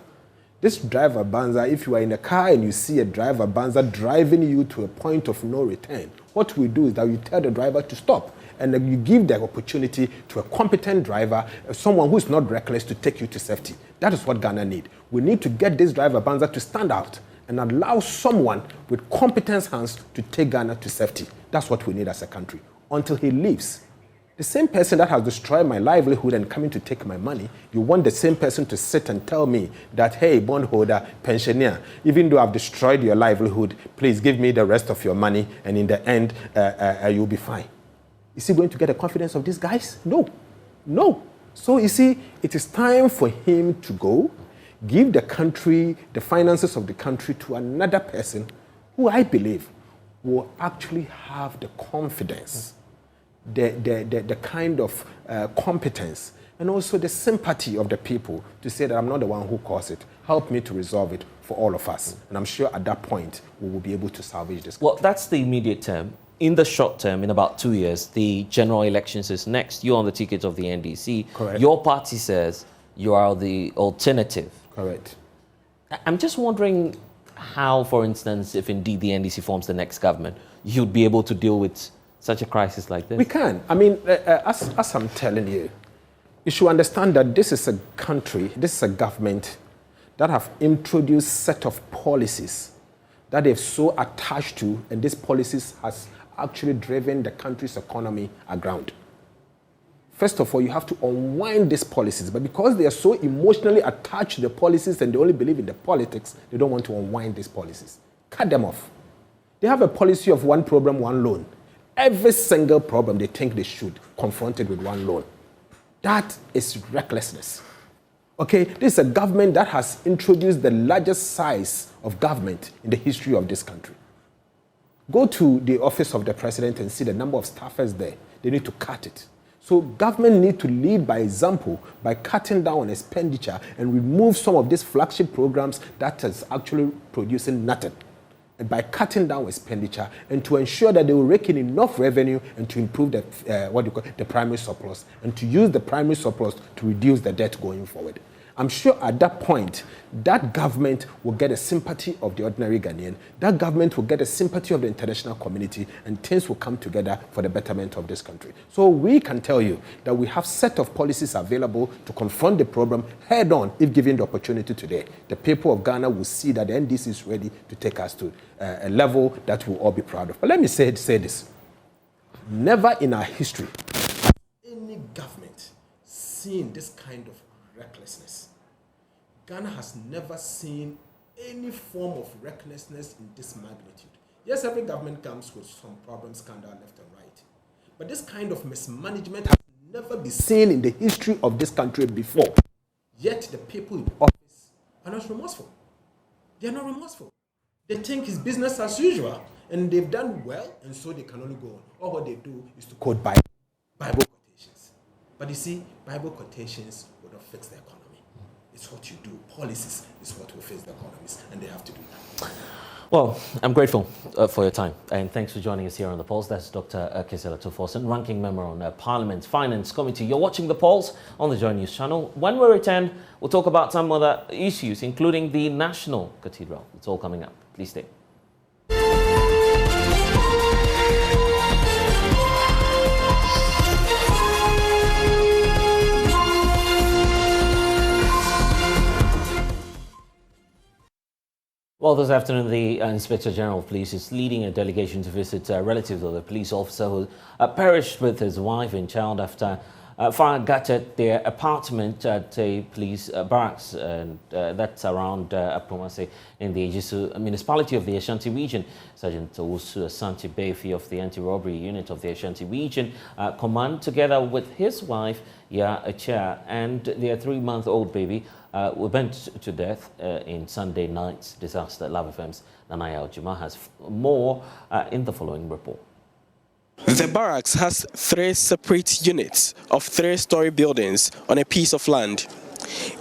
This driver banza, if you are in a car and you see a driver banza driving you to a point of no return, what we do is that you tell the driver to stop, and then you give the opportunity to a competent driver, someone who's not reckless, to take you to safety. That is what Ghana needs. We need to get this driver banza to stand out and allow someone with competence hands to take Ghana to safety. That's what we need as a country. Until he leaves, the same person that has destroyed my livelihood and coming to take my money, you want the same person to sit and tell me that, hey, bondholder, pensioner, even though I've destroyed your livelihood, please give me the rest of your money, and in the end, you'll be fine. Is he going to get the confidence of these guys? No. No. So you see, it is time for him to go, give the country, the finances of the country, to another person who I believe will actually have the confidence, the kind of competence, and also the sympathy of the people to say that I'm not the one who caused it. Help me to resolve it for all of us. And I'm sure at that point, we will be able to salvage this country. Well, that's the immediate term. In the short term, in about 2 years, the general elections is next. You're on the ticket of the NDC. Correct. Your party says you are the alternative. Correct. I'm just wondering how, for instance, if indeed the NDC forms the next government, you'd be able to deal with such a crisis like this? We can. I mean, as I'm telling you, you should understand that this is a country, this is a government that have introduced a set of policies that they've so attached to, and these policies has actually driven the country's economy aground. First of all, you have to unwind these policies, but because they are so emotionally attached to the policies and they only believe in the politics, they don't want to unwind these policies. Cut them off. They have a policy of one problem, one loan. Every single problem they think they should confront it with one loan. That is recklessness. Okay, this is a government that has introduced the largest size of government in the history of this country. Go to the office of the president and see the number of staffers there. They need to cut it. So government need to lead by example by cutting down on expenditure and remove some of these flagship programs that is actually producing nothing. And by cutting down expenditure and to ensure that they will rake in enough revenue and to improve the primary surplus, and to use the primary surplus to reduce the debt going forward. I'm sure at that point, that government will get a sympathy of the ordinary Ghanaian, that government will get a sympathy of the international community, and things will come together for the betterment of this country. So we can tell you that we have a set of policies available to confront the problem head on if given the opportunity today. The people of Ghana will see that the NDC is ready to take us to a level that we'll all be proud of. But let me say this. Never in our history has any government seen this kind of recklessness. Ghana has never seen any form of recklessness in this magnitude. Yes, every government comes with some problems, scandal left and right. But this kind of mismanagement has never been seen in the history of this country before. Yet the people in office are not remorseful. They are not remorseful. They think it's business as usual. And they've done well, and so they can only go on. All what they do is to quote Bible quotations. But you see, Bible quotations will not fix the economy. It's what you do. Policies is what will fix the economies, and they have to do that. Well, I'm grateful for your time, and thanks for joining us here on The Pulse. That's Dr. Kesela Tuforsen, Ranking Member on Parliament's Finance Committee. You're watching The Pulse on the JoyNews channel. When we return, we'll talk about some other issues, including the National Cathedral. It's all coming up. Please stay. Well, this afternoon, the Inspector General of Police is leading a delegation to visit relatives of the police officer who perished with his wife and child after fire gutted their apartment at a police barracks, and that's around Apromase in the Ejisu municipality of the Ashanti region. Sergeant Owusu Asante Befi of the anti-robbery unit of the Ashanti region command, together with his wife, Ya Acha, and their 3-month-old baby, were burnt to death in Sunday night's disaster. Love FM's Nanaya Ojima has more in the following report. The barracks has 3 separate units of 3-story buildings on a piece of land.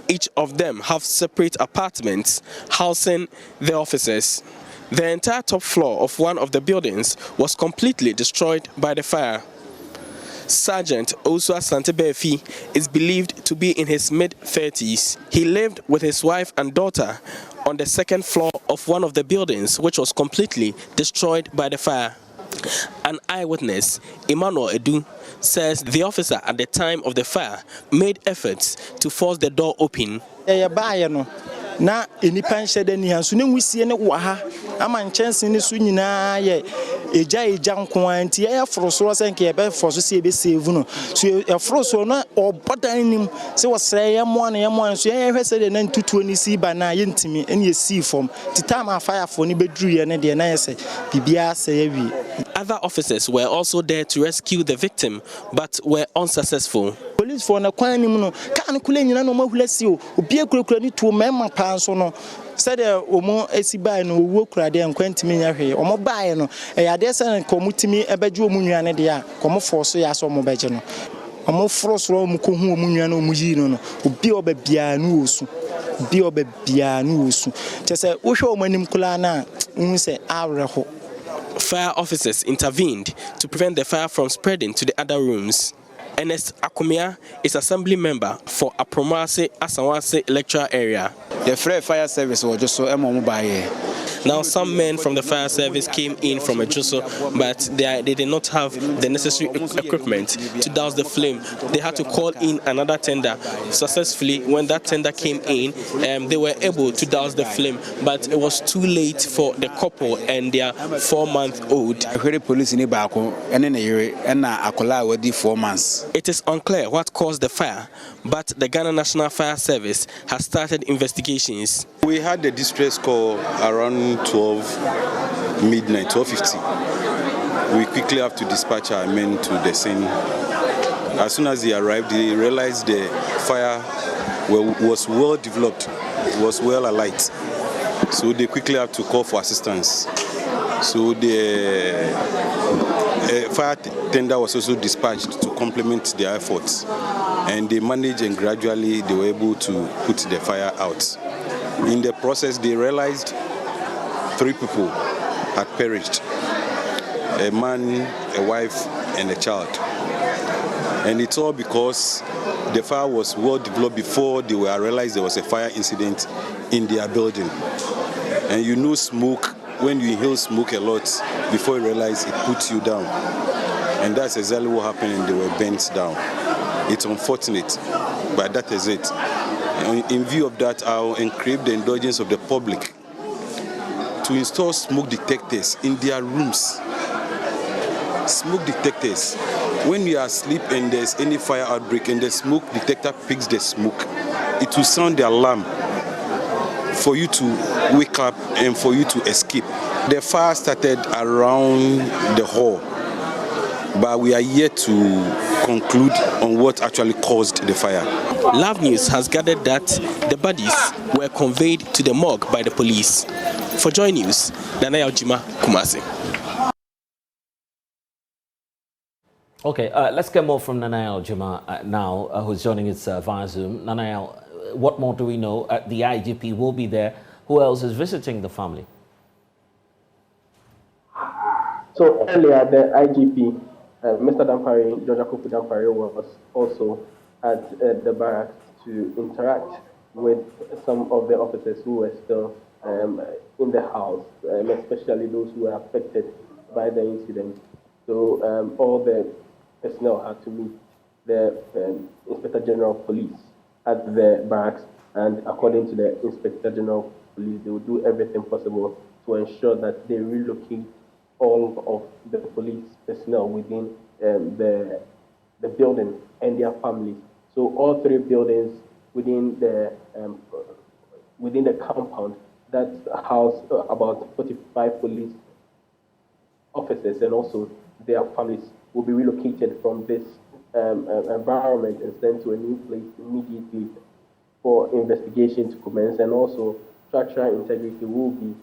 Each of them have separate apartments housing the officers. The entire top floor of one of the buildings was completely destroyed by the fire. Sergeant Owusu Asante Befi is believed to be in his mid-30s. He lived with his wife and daughter on the 2nd floor of one of the buildings, which was completely destroyed by the fire. An eyewitness, Emmanuel Edu, says the officer at the time of the fire made efforts to force the door open. Na enipa nhyede ni hanso ne nwusie ne wa ha ama nchense ne so nyina ye eja nko anti ya forosoro senke ye be forso se be save no so e forosoro na obodan nim se wosre ye mo na ye mo so ye hwese de na ntutuo ni si ba na ye ntimi ene ye si form titama afayafo ne beduru ye ne de na ye se bibia se ye wi. Other officers were also there to rescue the victim but were unsuccessful. Police for na kwan nim no kan kule nyina no mahulasi o obi akurakura ni to mema pa so no said omo esibai no owo kurade enkwantimi nya hwe omo bae no eyade se komutimi ebeje omu nwane de a komo forso ya so omo beje no omo forosoro omo ko hu omu nwane omu yi no obi oba bia nu osu bi oba bia nu osu tese wo hwe omo anim kula na hu se awreho. Fire officers intervened to prevent the fire from spreading to the other rooms. Ernest Akumia is assembly member for Apromase Asanwase electoral area. The fire service was just so mobile. Now, some men from the fire service came in from Ejuso, but they did not have the necessary equipment to douse the flame. They had to call in another tender. Successfully, when that tender came in, they were able to douse the flame, but it was too late for the couple and their 4-month-old. It is unclear what caused the fire, but the Ghana National Fire Service has started investigations. We had the distress call around 12:50. We quickly have to dispatch our men to the scene. As soon as they arrived, they realized the fire was well developed, was well alight. So they quickly have to call for assistance. So the fire tender was also dispatched to complement their efforts. And they managed, and gradually they were able to put the fire out. In the process, they realized 3 people had perished, a man, a wife, and a child. And it's all because the fire was well developed before they were realized there was a fire incident in their building. And you know smoke, when you inhale smoke a lot, before you realize it puts you down. And that's exactly what happened, and they were bent down. It's unfortunate, but that is it. In view of that, I'll encourage the indulgence of the public to install smoke detectors in their rooms. Smoke detectors. When you are asleep and there's any fire outbreak and the smoke detector picks the smoke, it will sound the alarm for you to wake up and for you to escape. The fire started around the hall, but we are yet to conclude on what actually caused the fire. Love News has gathered that the bodies were conveyed to the morgue by the police. For JoyNews, Nanaya Ojima, Kumasi. Okay, let's get more from Nanaya Ojima now, who's joining us via Zoom. Nanaya, what more do we know? The IGP will be there. Who else is visiting the family? So earlier, the IGP, Mr. Dampare, George Akufu Dampare, was also at the barracks to interact with some of the officers who were still in the house, especially those who were affected by the incident. So all the personnel had to meet the Inspector General of Police at the barracks, and according to the Inspector General of Police, they will do everything possible to ensure that they relocate all of the police personnel within the building and their families. So all three buildings within the compound that house about 45 police officers and also their families will be relocated from this environment and sent to a new place immediately for investigation to commence, and also structural integrity will be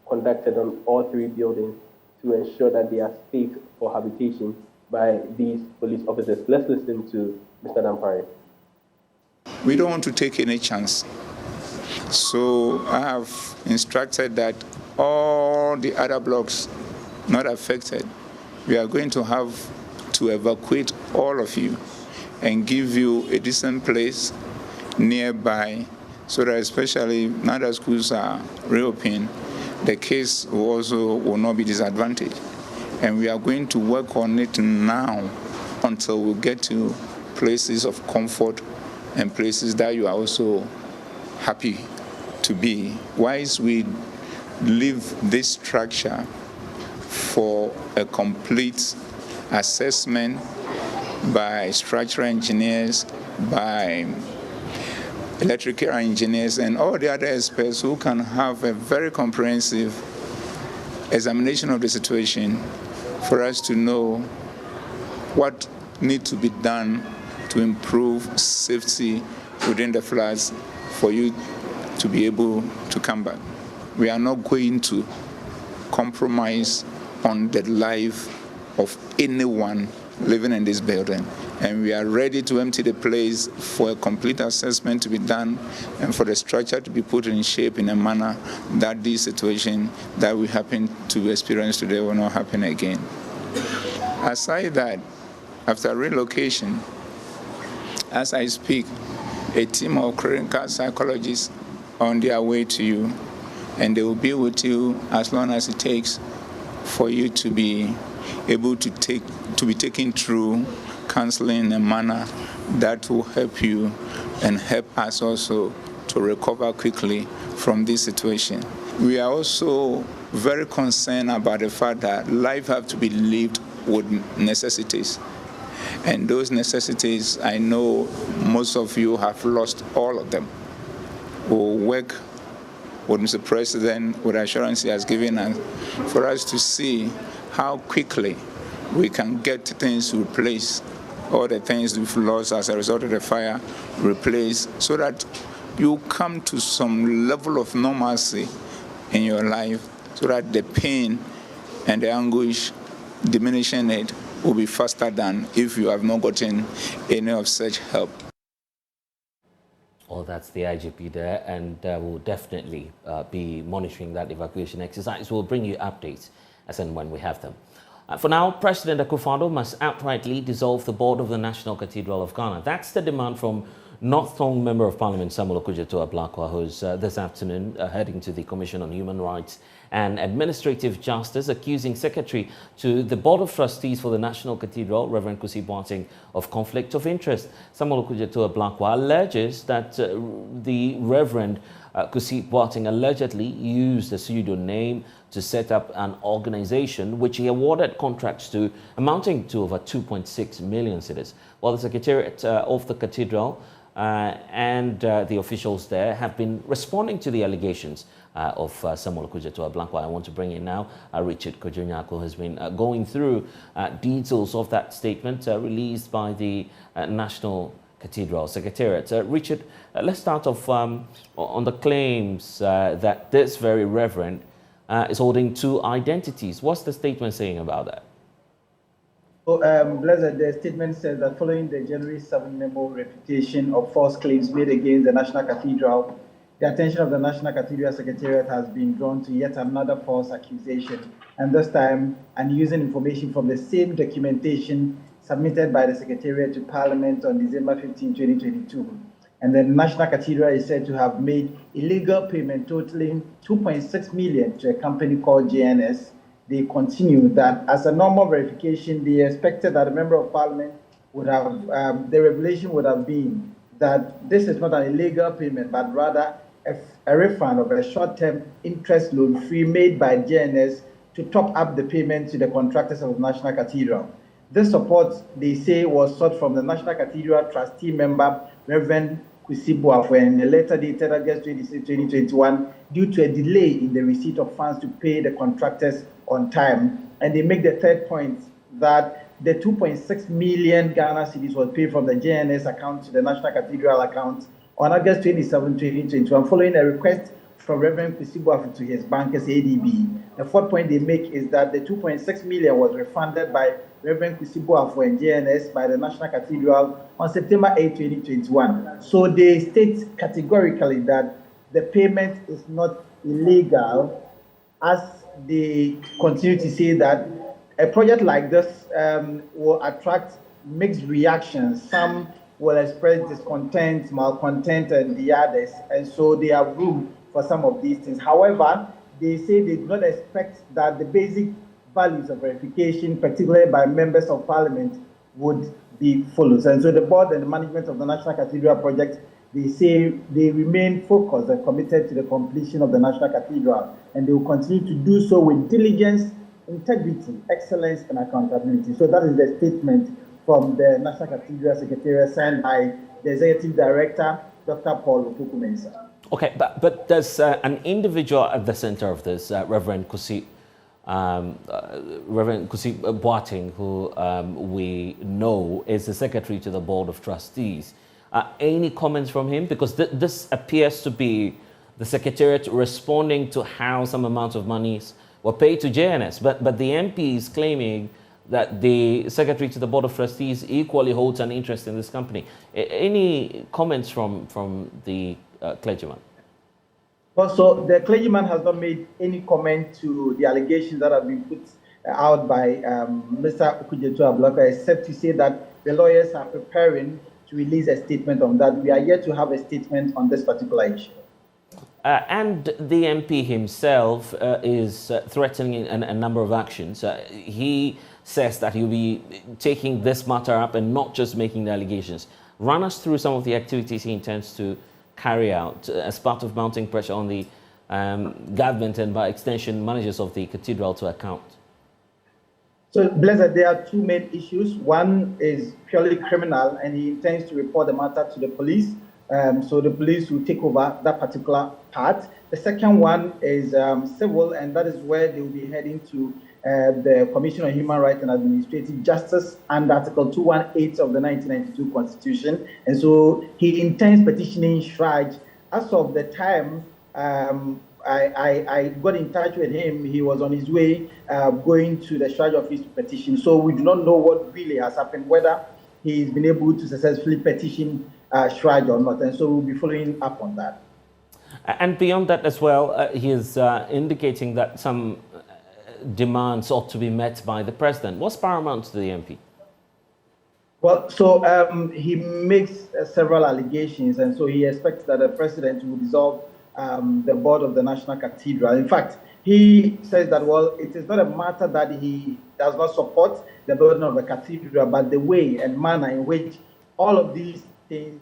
conducted on all three buildings to ensure that they are safe for habitation by these police officers. Let's listen to Mr. Dampare. We don't want to take any chance. So I have instructed that all the other blocks not affected, we are going to have to evacuate all of you and give you a decent place nearby, so that especially now that schools are reopened, the case also will not be disadvantaged. And we are going to work on it now until we get to places of comfort and places that you are also happy to be. Whilst we leave this structure for a complete assessment by structural engineers, by electrical engineers, and all the other experts who can have a very comprehensive examination of the situation for us to know what needs to be done to improve safety within the flats for you to be able to come back. We are not going to compromise on the life of anyone living in this building. And we are ready to empty the place for a complete assessment to be done and for the structure to be put in shape in a manner that this situation that we happen to experience today will not happen again. Aside that, after relocation, as I speak, a team of clinical psychologists are on their way to you, and they will be with you as long as it takes for you to be able to be taken through counseling in a manner that will help you and help us also to recover quickly from this situation. We are also very concerned about the fact that life has to be lived with necessities. And those necessities, I know most of you have lost all of them. We'll work with Mr. President with assurance he has given us for us to see how quickly we can get things replaced, all the things we've lost as a result of the fire replaced, so that you come to some level of normalcy in your life, so that the pain and the anguish diminishing it will be faster than if you have not gotten any of such help. Well, that's the IGP there, and we'll definitely be monitoring that evacuation exercise. We'll bring you updates as and when we have them. For now, President Akufo-Addo must outrightly dissolve the board of the National Cathedral of Ghana. That's the demand from North Tongue Member of Parliament Samuel Okudzeto-Ablakwa, who's this afternoon heading to the Commission on Human Rights and Administrative Justice, accusing Secretary to the Board of Trustees for the National Cathedral, Reverend Kusi Boateng, of conflict of interest. Samuel Okudzeto-Ablakwa alleges that the Reverend Kusi Boateng allegedly used a pseudonym to set up an organization which he awarded contracts to amounting to over 2.6 million cedis. While the Secretariat of the Cathedral and the officials there have been responding to the allegations of Samuel Okudzeto-Ablakwa. I want to bring in now Richard Kojo-Nyarko, who has been going through details of that statement released by the National Cathedral Secretariat. Richard, let's start off on the claims that this very reverend is holding two identities. What's the statement saying about that? So, Blessed, the statement says that following the January 7 memo refutation of false claims made against the National Cathedral the attention of the National Cathedral Secretariat has been drawn to yet another false accusation, and this time, and using information from the same documentation submitted by the Secretariat to Parliament on December 15, 2022. And the National Cathedral is said to have made illegal payment totaling 2.6 million to a company called JNS. They continue that as a normal verification, they expected that a member of Parliament would have, the revelation would have been that this is not an illegal payment, but rather a refund of a short-term interest loan fee made by JNS to top up the payment to the contractors of the National Cathedral. This support, they say, was sought from the National Cathedral trustee member, Reverend Kusibuafo, in a letter dated August 26, 2021, due to a delay in the receipt of funds to pay the contractors on time. And they make the third point that the 2.6 million Ghana cedis was paid from the JNS account to the National Cathedral account on August 27, 2021, following a request from Reverend Kusibuafo to his bankers, ADB. The fourth point they make is that the 2.6 million was refunded by Reverend Kusibuafo and JNS by the National Cathedral on September 8, 2021. So they state categorically that the payment is not illegal, as they continue to say that a project like this will attract mixed reactions. Some will express discontent, malcontent, and the others. And so they have room for some of these things. However, they say they do not expect that the basic values of verification, particularly by members of Parliament, would be followed. And so the board and the management of the National Cathedral project, they say they remain focused and committed to the completion of the National Cathedral, and they will continue to do so with diligence, integrity, excellence, and accountability. So that is the statement from the National Cathedral Secretariat signed by the Executive Director, Dr. Paul Opoku-Mensah. Okay, but there's an individual at the center of this, Reverend Kusi Boateng, who we know is the secretary to the Board of Trustees. Any comments from him? Because this appears to be the Secretariat responding to how some amount of monies were paid to JNS, but the MP is claiming that the Secretary to the Board of Trustees equally holds an interest in this company. Any comments from the clergyman? Well, so the clergyman has not made any comment to the allegations that have been put out by Mr. Okujetu Abloka, except to say that the lawyers are preparing to release a statement on that. We are yet to have a statement on this particular issue. And the MP himself is threatening a number of actions. He says that he'll be taking this matter up and not just making the allegations. Run us through some of the activities he intends to carry out as part of mounting pressure on the government and by extension managers of the cathedral to account. So, Blessed, there are two main issues. One is purely criminal, and he intends to report the matter to the police. So the police will take over that particular part. The second one is civil, and that is where they will be heading to the Commission on Human Rights and Administrative Justice under Article 218 of the 1992 Constitution. And so he intends petitioning Shraj. As of the time I got in touch with him, he was on his way going to the Shraj office to petition. So we do not know what really has happened, whether he's been able to successfully petition Shraj or not. And so we'll be following up on that. And beyond that as well, he is indicating that some demands ought to be met by the president. What's paramount to the MP? Well, so he makes several allegations, and so he expects that the president will dissolve the board of the National Cathedral. In fact, he says that, well, it is not a matter that he does not support the building of the cathedral, but the way and manner in which all of these things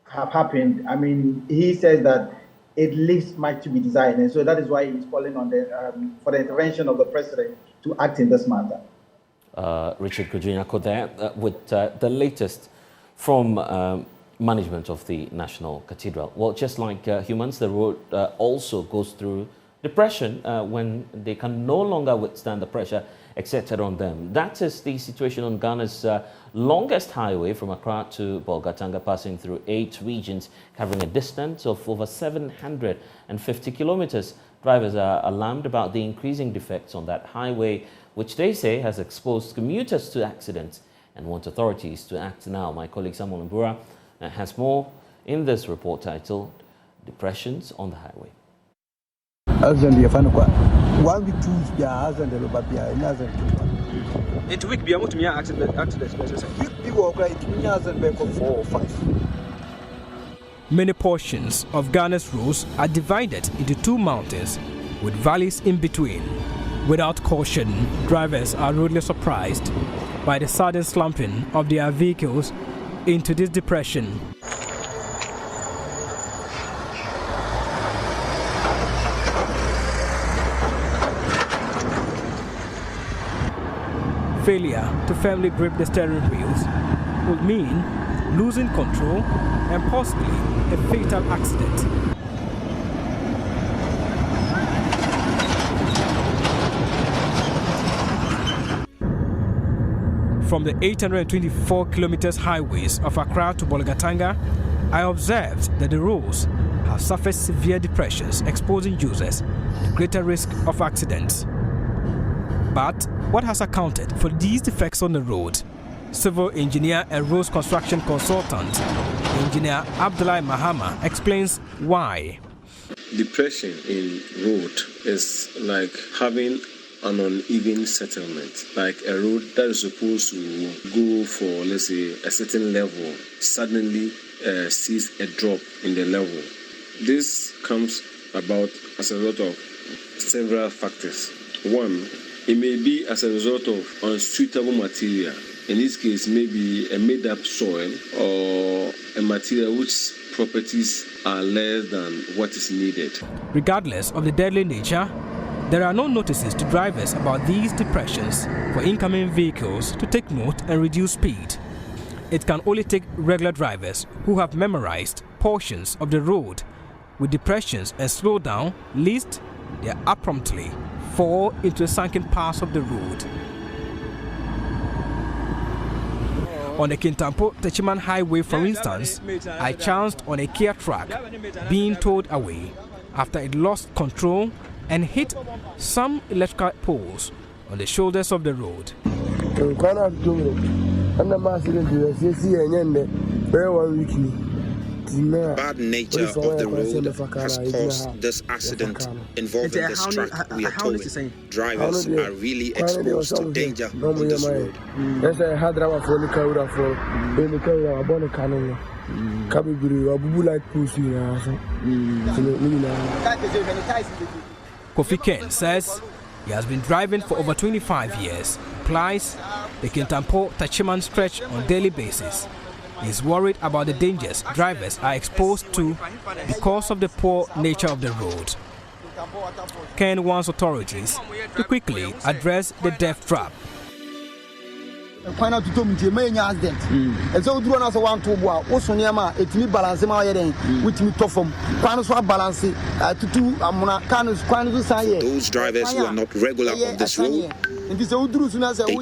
have happened. I mean, he says that it leaves much to be desired, and so that is why he's calling on for the intervention of the president to act in this matter. Richard Kujinyako there with the latest from management of the National Cathedral. Well, just like humans, the road also goes through depression when they can no longer withstand the pressure exerted on them. That is the situation on Ghana's longest highway from Accra to Bolgatanga, passing through 8 regions, covering a distance of over 750 kilometers. Drivers are alarmed about the increasing defects on that highway, which they say has exposed commuters to accidents, and want authorities to act now. My colleague Samuel Mbura has more in this report titled depressions on the highway. Into week be able to me accident Many portions of Ghana's roads are divided into two mountains with valleys in between. Without caution, drivers are rudely surprised by the sudden slumping of their vehicles into this depression. Failure to firmly grip the steering wheels would mean losing control and possibly a fatal accident. From the 824 kilometers highways of Accra to Bolgatanga, I observed that the roads have suffered severe depressions, exposing users to greater risk of accidents. But what has accounted for these defects on the road? Civil engineer and roads construction consultant, Engineer Abdullah Mahama, explains why. Depression in road is like having an uneven settlement, like a road that is supposed to go for, let's say, a certain level, suddenly sees a drop in the level. This comes about as a result of several factors. One, it may be as a result of unsuitable material. In this case, maybe a made-up soil or a material whose properties are less than what is needed. Regardless of the deadly nature, there are no notices to drivers about these depressions for incoming vehicles to take note and reduce speed. It can only take regular drivers who have memorized portions of the road with depressions and slow down, lest they abruptly fall into the sunken parts of the road. On the Kintampo-Techiman Highway, for instance, I chanced on a Kia truck being towed away after it lost control and hit some electrical poles on the shoulders of the road. Bad nature of the road has caused this accident involving this truck, we are told. Drivers are really exposed to danger on this road. Kofi Ken says he has been driving for over 25 years, applies the Kintampo-Tachiman stretch on a daily basis. He is worried about the dangers drivers are exposed to because of the poor nature of the road. Ken wants authorities to quickly address the death trap. Find out to tell me to make accident. And so do not want to go. Also, Niama, it me balance my head with me to form. Panoswa balance to do Amona Canus, those drivers who are not regular on this road, they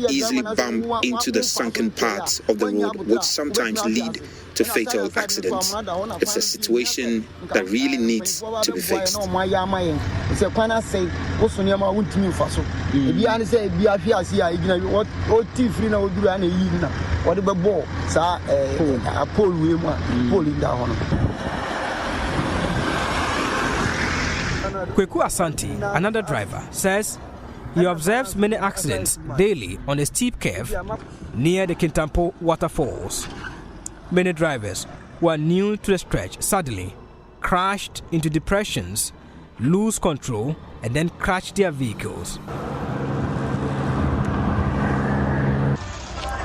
easily bump into the sunken parts of the road, which sometimes lead to fatal accidents. It's a situation that really needs to be fixed. Kweku Asante, another driver, says he observes many accidents daily on a steep curve near the Kintampo waterfalls. Many drivers who are new to the stretch suddenly crashed into depressions, lose control, and then crash their vehicles.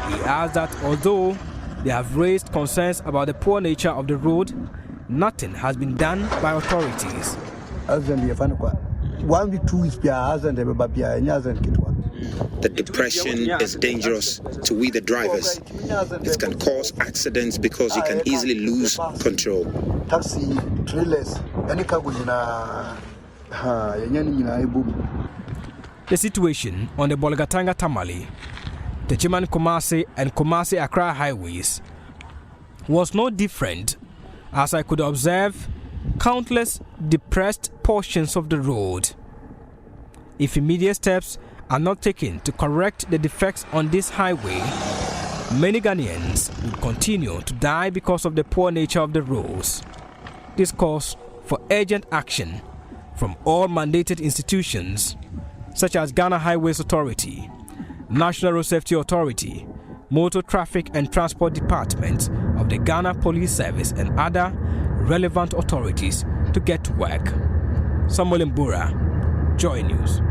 He adds that although they have raised concerns about the poor nature of the road, nothing has been done by authorities. The depression is dangerous to we the drivers. It can cause accidents because you can easily lose control. Taxi, trailers, the situation on the Bolgatanga Tamale, Techiman Kumasi and Kumasi Accra highways was no different, as I could observe countless depressed portions of the road. If immediate steps are not taken to correct the defects on this highway, many Ghanaians will continue to die because of the poor nature of the roads. This calls for urgent action from all mandated institutions such as Ghana Highways Authority, National Road Safety Authority, Motor Traffic and Transport Department of the Ghana Police Service and other relevant authorities to get to work. Samuel Mbura, Joy News.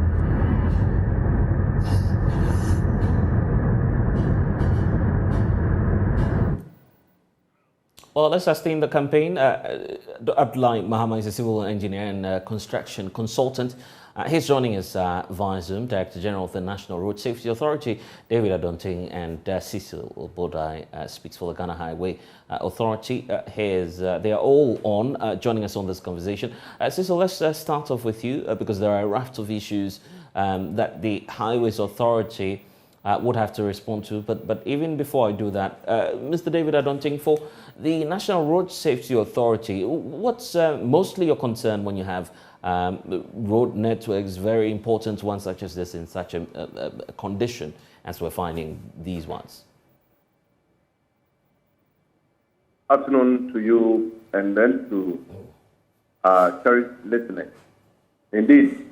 Well, let's sustain the campaign. Abdullahi Mahama is a civil engineer and construction consultant. He's joining us via Zoom. Director General of the National Road Safety Authority, David Adonting, and Cecil Bodai speaks for the Ghana Highway Authority. They are all on, joining us on this conversation. Cecil, let's start off with you because there are a raft of issues that the Highways Authority would have to respond to. But even before I do that, Mr. David Adonting, for the National Road Safety Authority, what's mostly your concern when you have road networks, very important ones such as this, in such a condition as we're finding these ones? Afternoon to you and then to cherished listeners. Indeed,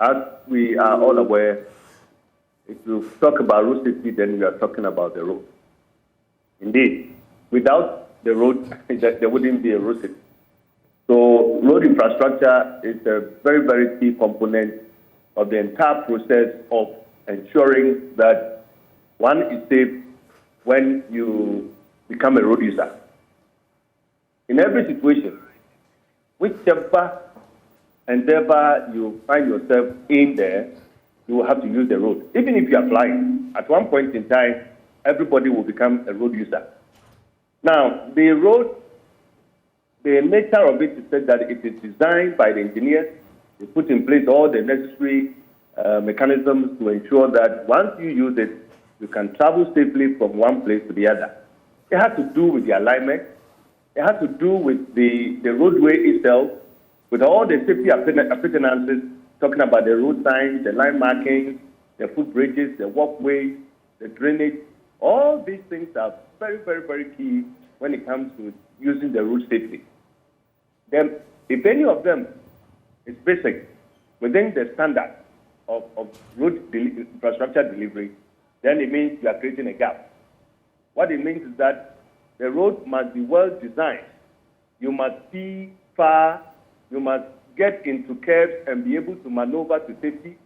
as we are all aware, if you talk about road safety, then we are talking about the road. Indeed, without the road, there wouldn't be a road safety. So road infrastructure is a very, very key component of the entire process of ensuring that one is safe when you become a road user. In every situation, whichever endeavor you find yourself in there, you will have to use the road. Even if you are flying, at one point in time, everybody will become a road user. Now, the road, the nature of it is said that it is designed by the engineers. They put in place all the necessary mechanisms to ensure that once you use it, you can travel safely from one place to the other. It has to do with the alignment. It has to do with the roadway itself, with all the safety appurtenances, talking about the road signs, the line markings, the footbridges, the walkways, the drainage. All these things are very, very, very key when it comes to using the road safely. Then, if any of them is basic within the standard of road infrastructure delivery, then it means you are creating a gap. What it means is that the road must be well designed. You must see far. You must get into curves and be able to maneuver to safety.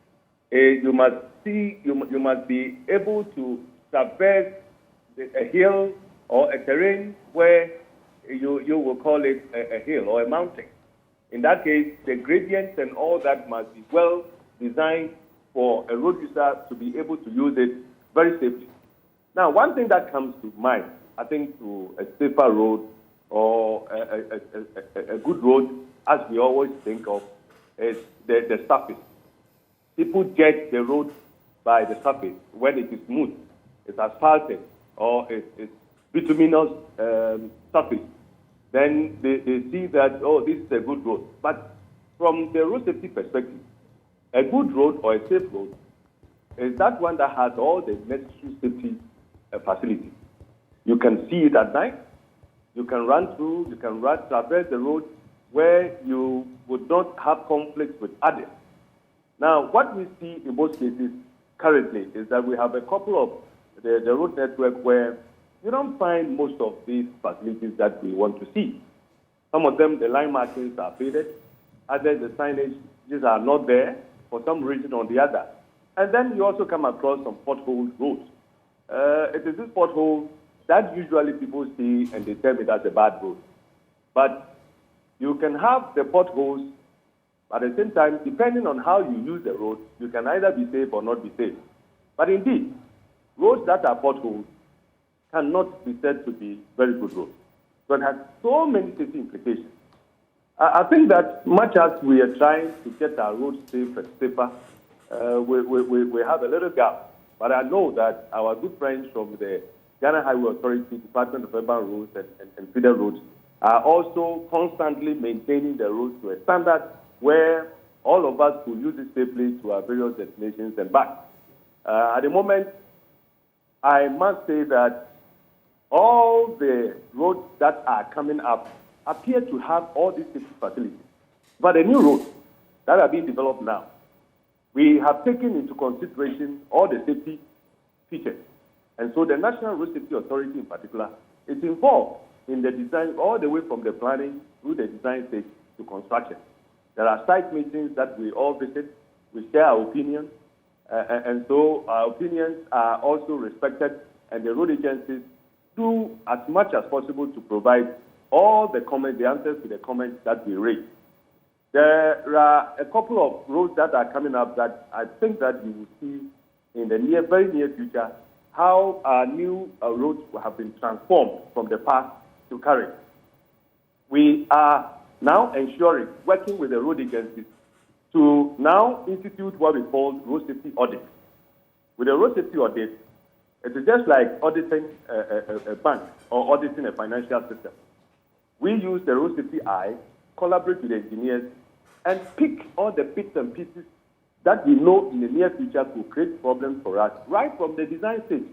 You must be able to traverse a hill or a terrain where you will call it a hill or a mountain. In that case, the gradients and all that must be well designed for a road user to be able to use it very safely. Now, one thing that comes to mind, I think, to a safer road or a good road, as we always think of, is the surface. People judge the road by the surface. When it is smooth, it's asphalted, or it's bituminous surface, then they see that, oh, this is a good road. But from the road safety perspective, a good road or a safe road is that one that has all the necessary safety facilities. You can see it at night, you can run through, you can traverse the road where you would not have conflicts with others. Now, what we see in most cases currently is that we have a couple of the road network where you don't find most of these facilities that we want to see. Some of them, the line markings are faded. Others, the signages are not there for some reason or the other. And then you also come across some pothole roads. It is this pothole that usually people see and they tell me that's a bad road. But you can have the potholes, but at the same time, depending on how you use the road, you can either be safe or not be safe. But indeed, roads that are potholes cannot be said to be very good roads. So it has so many safety implications. I think that much as we are trying to get our roads safer, we have a little gap. But I know that our good friends from the Ghana Highway Authority, Department of Urban Roads and Federal Roads are also constantly maintaining the roads to a standard where all of us will use it safely to our various destinations and back. At the moment, I must say that all the roads that are coming up appear to have all these safety facilities. But the new roads that are being developed now, we have taken into consideration all the safety features. And so the National Road Safety Authority in particular is involved in the design all the way from the planning through the design stage to construction. There are site meetings that we all visit, we share our opinions, and so our opinions are also respected, and the road agencies do as much as possible to provide all the comments, the answers to the comments that we raise. There are a couple of roads that are coming up that I think that you will see in the very near future how our new roads have been transformed from the past to current. We are now ensuring, working with the road agencies, to now institute what we call road safety audit. With a road safety audit, it is just like auditing a bank or auditing a financial system. We use the road safety eye, collaborate with the engineers, and pick all the bits and pieces that we know in the near future could create problems for us right from the design stage.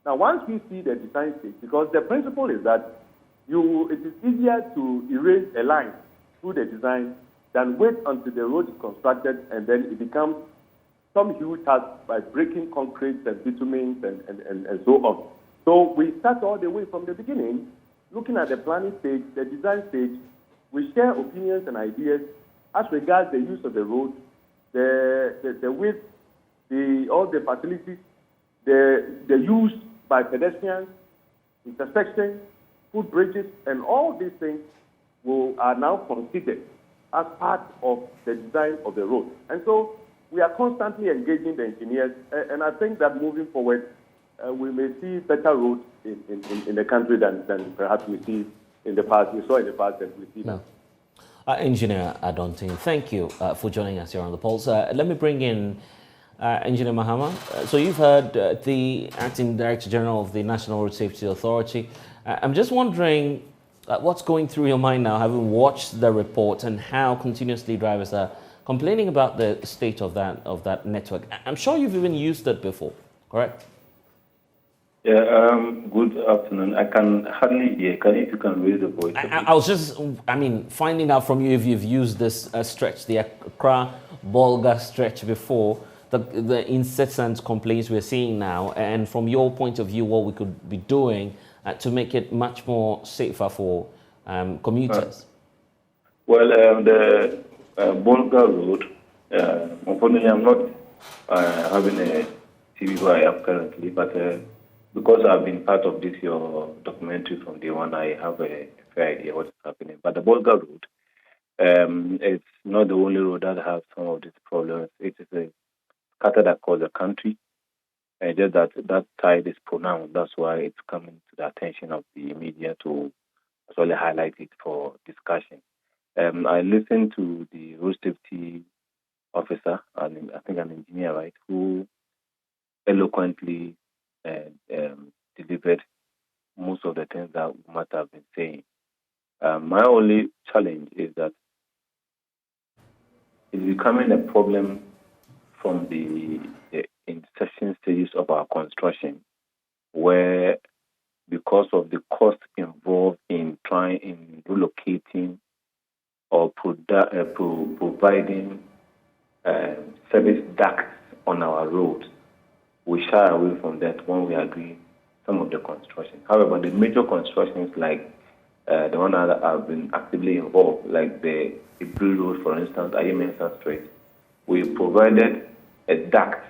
Now, once we see the design stage, because the principle is that it is easier to erase a line through the design than wait until the road is constructed and then it becomes some huge task by breaking concrete and bitumen and so on. So we start all the way from the beginning, looking at the planning stage, the design stage. We share opinions and ideas as regards the use of the road, the width, all the facilities, the use by pedestrians, intersections, footbridges, and all these things are now considered as part of the design of the road. And so we are constantly engaging the engineers, and I think that moving forward, we may see better roads in the country than perhaps we see in the past. We saw in the past and we see now. Engineer Adontin, thank you for joining us here on the Pulse. Let me bring in Engineer Mahama. So you've heard the Acting Director General of the National Road Safety Authority. I'm just wondering what's going through your mind now, having watched the report and how continuously drivers are complaining about the state of that network. I'm sure you've even used it before, correct? Yeah, good afternoon. I can hardly hear. If you can raise the voice. I was just, finding out from you if you've used this stretch, the Accra-Bolga stretch before, the incessant complaints we're seeing now, and from your point of view, what we could be doing to make it much more safer for commuters. The Bolga Road, unfortunately, I'm not having a TV where I am currently, but because I've been part of this your documentary from day one, I have a fair idea what is happening. But the Bolga Road, it's not the only road that has some of these problems. It is a scattered across the country, and just that tide is pronounced. That's why it's coming to the attention of the media to actually highlight it for discussion. I listened to the road safety officer, and I think an engineer, right, who eloquently delivered most of the things that we might have been saying. My only challenge is that it's becoming a problem from the inception stages of our construction, where because of the cost involved in relocating or providing service ducts on our roads, we shy away from that when we agree some of the construction. However, the major constructions like the one that have been actively involved, like the Cathedral Road, for instance, Ayemensa Street, we provided a duct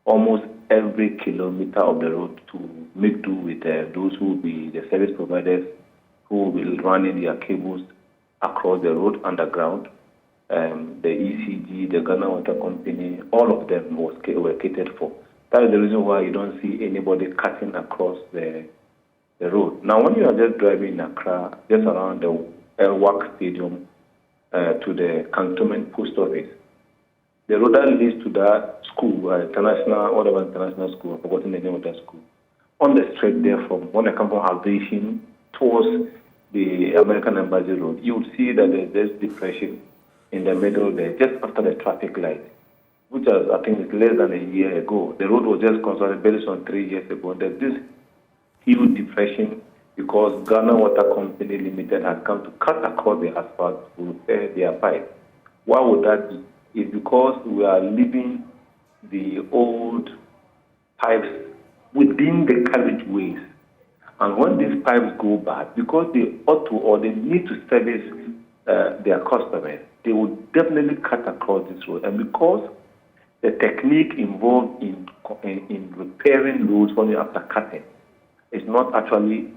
almost every kilometer of the road to make do with those who will be the service providers who will be running their cables across the road underground. The ECG, the Ghana Water Company, all of them were catered for. That is the reason why you don't see anybody cutting across the road. Now, when you are just driving in Accra, just around the Elwak Stadium to the Cantonment Post Office, the road that leads to that school, international school, I've forgotten the name of that school, on the straight there from when I come from Aviation towards the American Embassy Road, you would see that there's depression in the middle there, just after the traffic light, which was, I think, it's less than a year ago. The road was just constructed based on 3 years ago. There's this huge depression. because Ghana Water Company Limited has come to cut across the asphalt to repair their pipe. Why would that be? It's because we are leaving the old pipes within the carriageways. And when these pipes go bad, because they ought to or they need to service their customers, they will definitely cut across this road. And because the technique involved in repairing roads when after cutting is not actually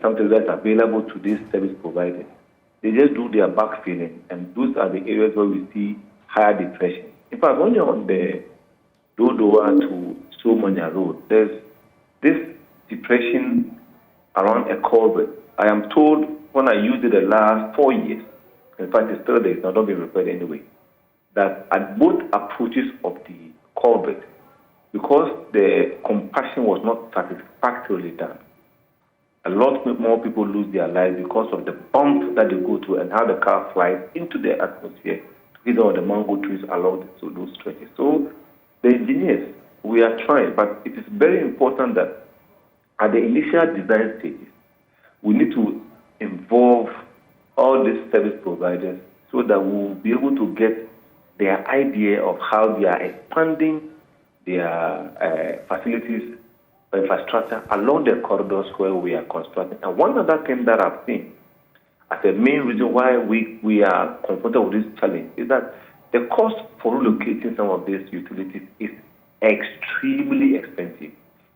something that's available to these service providers, they just do their backfilling, and those are the areas where we see higher depression. In fact, when you're on the Dodowa to Somanya Road, there's this depression around a culvert. I am told when I used it the last 4 years, in fact it's still there, it's not been repaired anyway, that at both approaches of the culvert, because the compaction was not satisfactorily done, a lot more people lose their lives because of the bump that they go through and how the car flies into the atmosphere to hit all the mango trees along those stretches. So the engineers, we are trying, but it is very important that at the initial design stages, we need to involve all these service providers so that we will be able to get their idea of how they are expanding their facilities, infrastructure along the corridors where we are constructing. And one other thing that I've seen as a main reason why we are confronted with this challenge is that the cost for relocating some of these utilities is extremely expensive.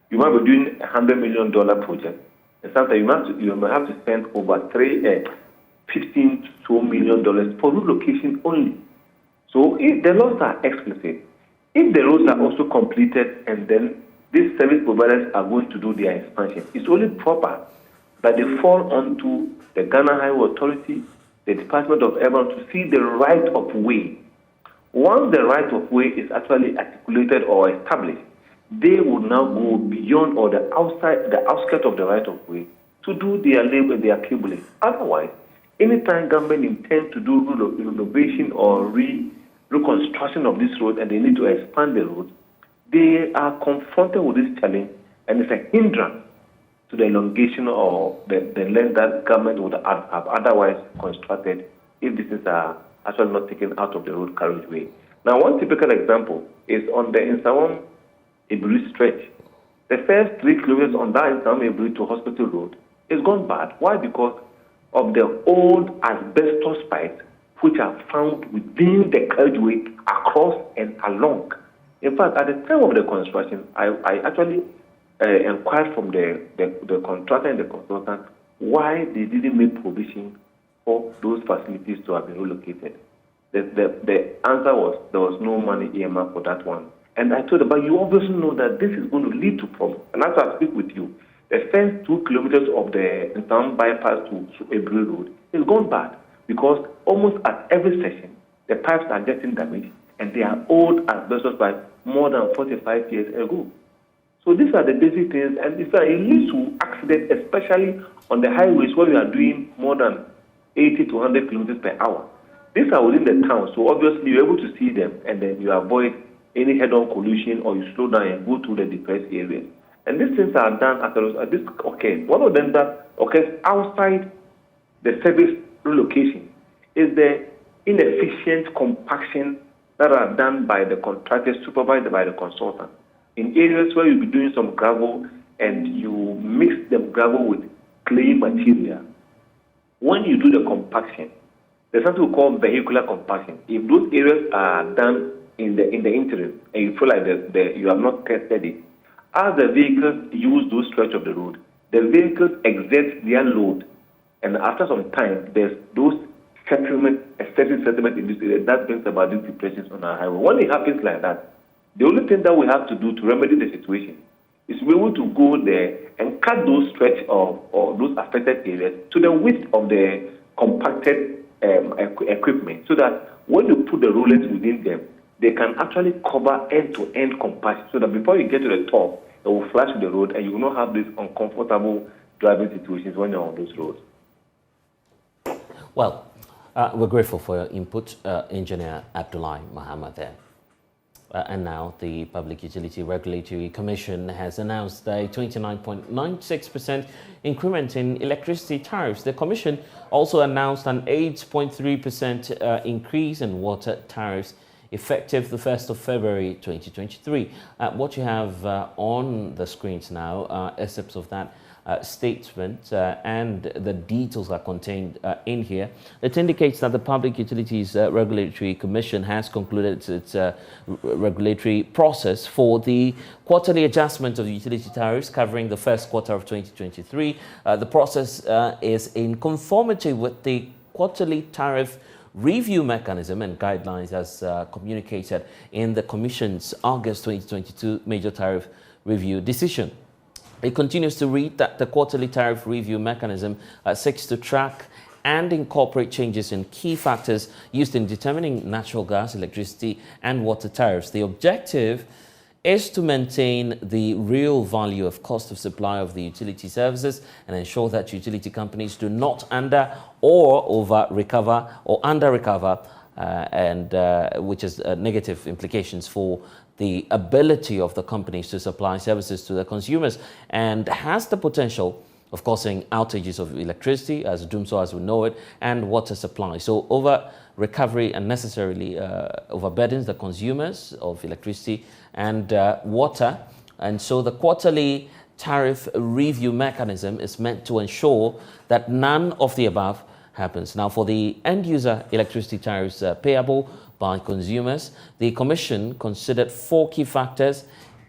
You might be doing $100 million project, and sometimes you may have to spend over $15 million for relocation only. So if the laws are explicit, if the roads are also completed and then these service providers are going to do their expansion, it's only proper that they fall onto the Ghana Highway Authority, the Department of Urban, to see the right of way. Once the right of way is actually articulated or established, they will now go beyond or the outskirts of the right of way to do their labor, their cabling. Otherwise, anytime government intends to do renovation or reconstruction of this road and they need to expand the road, they are confronted with this challenge, and it's a hindrance to the elongation or the length that government would have otherwise constructed if this is actually not taken out of the road carriageway. Now, one typical example is on the Insawam Ibri stretch. The first 3 kilometers on that Insawam Ibri to Hospital Road is gone bad. Why? Because of the old asbestos pipes which are found within the carriageway across and along. In fact, at the time of the construction, I actually inquired from the contractor and the consultant why they didn't make provision for those facilities to have been relocated. The answer was there was no money earmarked for that one. And I told them, but you obviously know that this is going to lead to problems. And as I speak with you, the first 2 kilometers of the town bypass to Ebri Road is gone bad because almost at every section, the pipes are getting damaged and they are old asbestos pipes more than 45 years ago. So these are the basic things, and it leads to accidents, especially on the highways where we are doing more than 80 to 100 kilometers per hour. These are within the town, so obviously you're able to see them, and then you avoid any head-on collision, or you slow down and go through the depressed areas. And these things are done at this occurs. One of them that occurs outside the service relocation is the inefficient compaction that are done by the contractors, supervised by the consultant. In areas where you'll be doing some gravel and you mix the gravel with clay material, when you do the compaction, there's something we call vehicular compaction. If those areas are done in the interim and you feel like you have not tested it, as the vehicles use those stretch of the road, the vehicles exert their load, and after some time, there's those excessive settlement in this area that brings about these depressions on our highway. When it happens like that, the only thing that we have to do to remedy the situation is to be able to go there and cut those stretch or those affected areas to the width of the compacted equipment, so that when you put the rollers within them, they can actually cover end-to-end compaction, so that before you get to the top, it will flash to the road and you will not have these uncomfortable driving situations when you're on those roads. Well, we're grateful for your input, Engineer Abdullahi Muhammad there. And now the Public Utility Regulatory Commission has announced a 29.96% increment in electricity tariffs. The Commission also announced an 8.3% increase in water tariffs effective the 1st of February 2023. What you have on the screens now are excerpts of that statement, and the details are contained in here. It indicates that the Public Utilities Regulatory Commission has concluded its regulatory process for the quarterly adjustment of utility tariffs covering the first quarter of 2023. The process is in conformity with the quarterly tariff review mechanism and guidelines as communicated in the Commission's August 2022 Major Tariff Review decision. It continues to read that the quarterly tariff review mechanism seeks to track and incorporate changes in key factors used in determining natural gas, electricity, and water tariffs. The objective is to maintain the real value of cost of supply of the utility services and ensure that utility companies do not under or over recover or under recover, which has negative implications for the ability of the companies to supply services to the consumers, and has the potential of causing outages of electricity, as doomsday as we know it, and water supply. So over recovery unnecessarily overburdens the consumers of electricity and water. And so the quarterly tariff review mechanism is meant to ensure that none of the above happens. Now, for the end user electricity tariffs payable by consumers, the Commission considered 4 key factors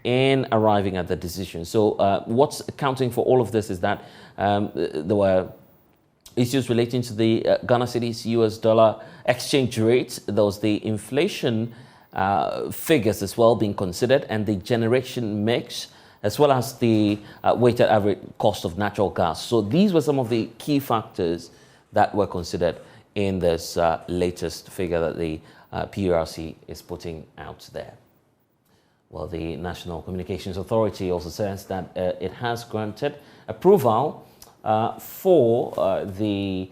in arriving at the decision. So what's accounting for all of this is that there were issues relating to the Ghana cedi's US dollar exchange rate. There was the inflation figures as well being considered, and the generation mix, as well as the weighted average cost of natural gas. So these were some of the key factors that were considered in this latest figure that the PURC is putting out there. Well, the National Communications Authority also says that it has granted approval for the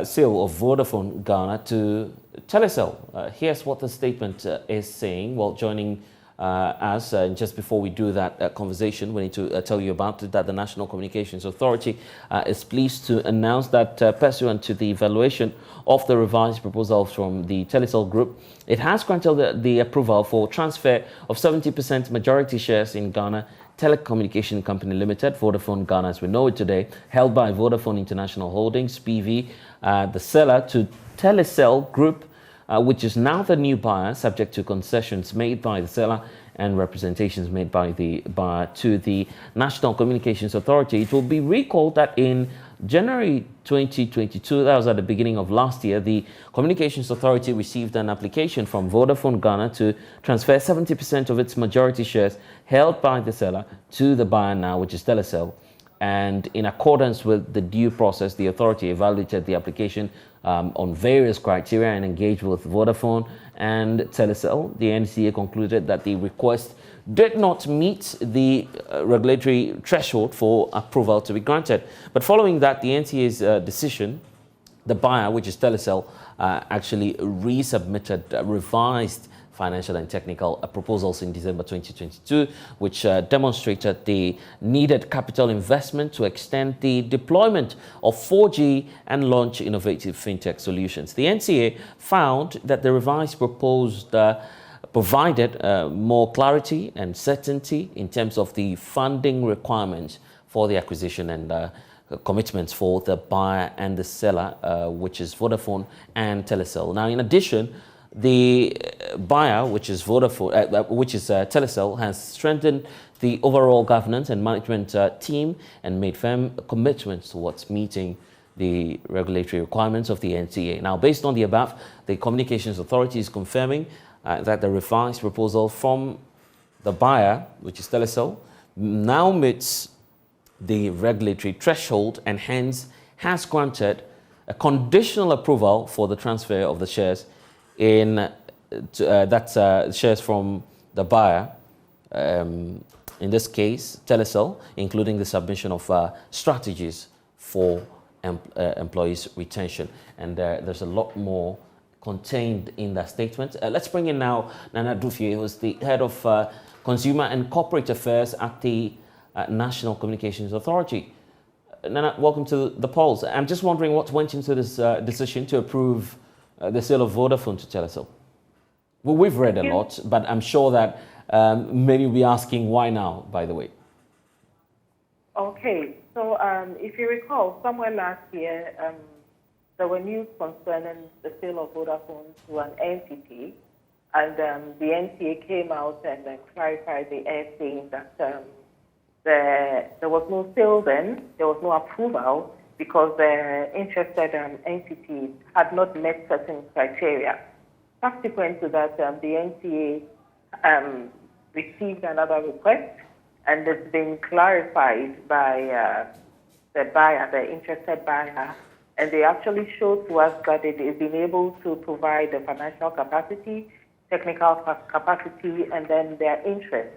sale of Vodafone Ghana to Telecel. Here's what the statement is saying. Well, joining us, just before we do that conversation, we need to tell you about it, that the National Communications Authority is pleased to announce that pursuant to the evaluation of the revised proposal from the Telecel Group, it has granted the approval for transfer of 70% majority shares in Ghana Telecommunication Company Limited, Vodafone Ghana as we know it today, held by Vodafone International Holdings, PV, the seller, to Telecel Group, which is now the new buyer, subject to concessions made by the seller and representations made to the National Communications Authority. It will be recalled that in January 2022, that was at the beginning of last year, the Communications Authority received an application from Vodafone Ghana to transfer 70% of its majority shares held by the seller to the buyer now, which is Telecel. And in accordance with the due process, the authority evaluated the application on various criteria and engaged with Vodafone and Telecel. The NCA concluded that the request did not meet the regulatory threshold for approval to be granted. But following that, the NCA's decision, the buyer, which is Telecel, actually resubmitted revised financial and technical proposals in December 2022, which demonstrated the needed capital investment to extend the deployment of 4G and launch innovative fintech solutions. The NCA found that the revised proposed provided more clarity and certainty in terms of the funding requirements for the acquisition and commitments for the buyer and the seller, which is Vodafone and Telecel. Now, in addition, the buyer, which is Telecel, has strengthened the overall governance and management team and made firm commitments towards meeting the regulatory requirements of the NCA. Now, based on the above, the Communications Authority is confirming that the revised proposal from the buyer, which is Telecel, now meets the regulatory threshold and hence has granted a conditional approval for the transfer of the shares shares from the buyer, in this case Telecel, including the submission of strategies for employees' retention. And there's a lot more contained in that statement. Let's bring in now Nana Dufie, who's the head of Consumer and Corporate Affairs at the National Communications Authority. Nana, welcome to the polls. I'm just wondering what went into this decision to approve the sale of Vodafone to Telecel. Well, we've read a lot, but I'm sure that many will be asking why now, by the way. Okay, so if you recall, somewhere last year, there were news concerning the sale of Vodafone to an entity, and the NTA came out and clarified the air, saying that there was no sale then, there was no approval, because the interested entity had not met certain criteria. Subsequent to that, the NTA received another request, and it's been clarified by the buyer, the interested buyer, and they actually showed to us that it is been able to provide the financial capacity, technical capacity, and then their interest.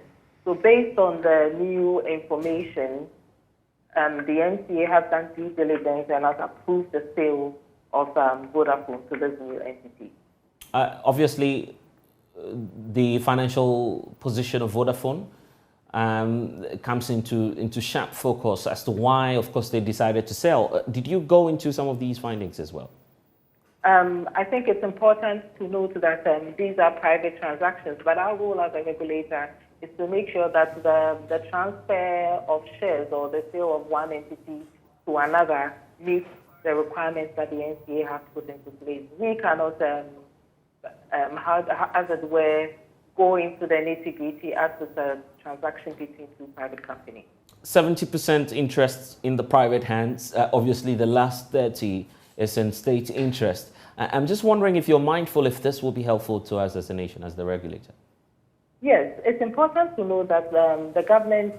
So based on the new information, the NCA has done due diligence and has approved the sale of Vodafone to this new entity. Obviously, the financial position of Vodafone comes into sharp focus as to why, of course, they decided to sell. Did you go into some of these findings as well? I think it's important to note that these are private transactions, but our role as a regulator is to make sure that the transfer of shares or the sale of one entity to another meets the requirements that the NCA has put into place. We cannot, as it were, go into the nitty-gritty as to the transaction between two private companies. 70% interest in the private hands. Obviously, the last 30 is in state interest. I'm just wondering if you're mindful if this will be helpful to us as a nation, as the regulator. Yes, it's important to know that the government's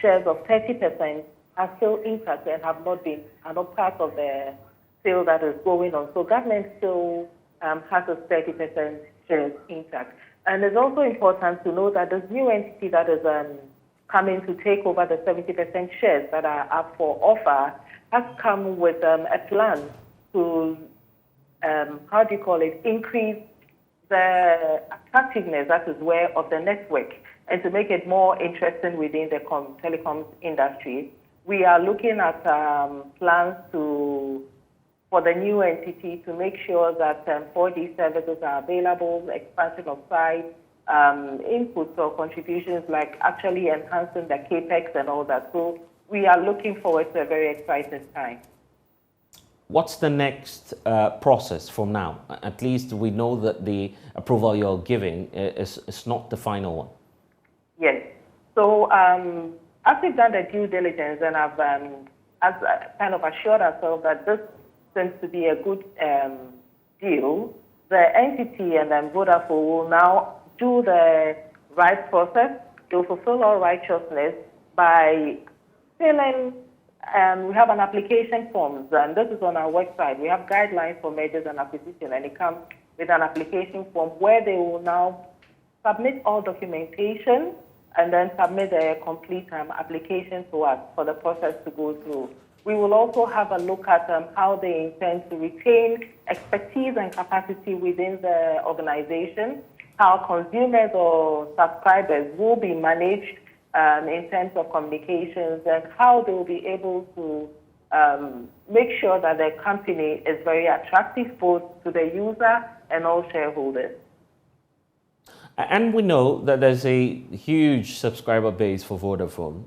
shares of 30% are still intact and are not part of the sale that is going on. So government still has a 30% shares intact. And it's also important to know that this new entity that is coming to take over the 70% shares that are up for offer has come with a plan to, increase the attractiveness, that is where, of the network, and to make it more interesting within the telecoms industry. We are looking at plans for the new entity to make sure that 4G services are available, expansion of sites, inputs or contributions like actually enhancing the capex and all that. So we are looking forward to a very exciting time. What's the next process from now? At least we know that the approval you're giving is not the final one. Yes. So as we've done the due diligence and I've kind of assured ourselves that this seems to be a good deal, the entity and then Vodafone will now do the right process. They'll fulfill all righteousness by filling. We have an application form, and this is on our website. We have guidelines for mergers and acquisition, and it comes with an application form where they will now submit all documentation and then submit a complete application to us for the process to go through. We will also have a look at how they intend to retain expertise and capacity within the organization, how consumers or subscribers will be managed in terms of communications, and how they will be able to make sure that the company is very attractive both to the user and all shareholders. And we know that there's a huge subscriber base for Vodafone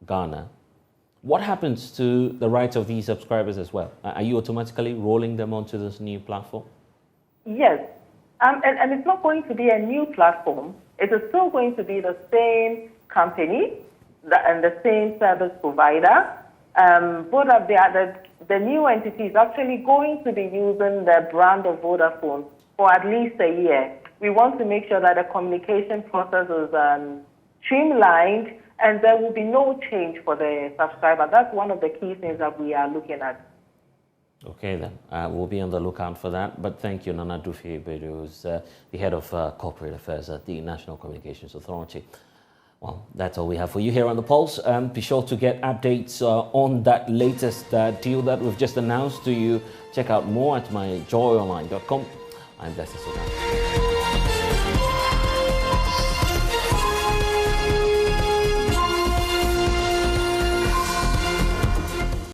Ghana. What happens to the rights of these subscribers as well? Are you automatically rolling them onto this new platform? Yes, and it's not going to be a new platform. It is still going to be the same company and the same service provider. The new entity is actually going to be using the brand of Vodafone for at least a year. We want to make sure that the communication process is streamlined and there will be no change for the subscriber. That's one of the key things that we are looking at. Okay, then. We'll be on the lookout for that. But thank you, Nana Dufie, who's the head of corporate affairs at the National Communications Authority. Well, that's all we have for you here on The Pulse. Be sure to get updates on that latest deal that we've just announced to you. Check out more at myjoyonline.com. I'm Blessed Sogah.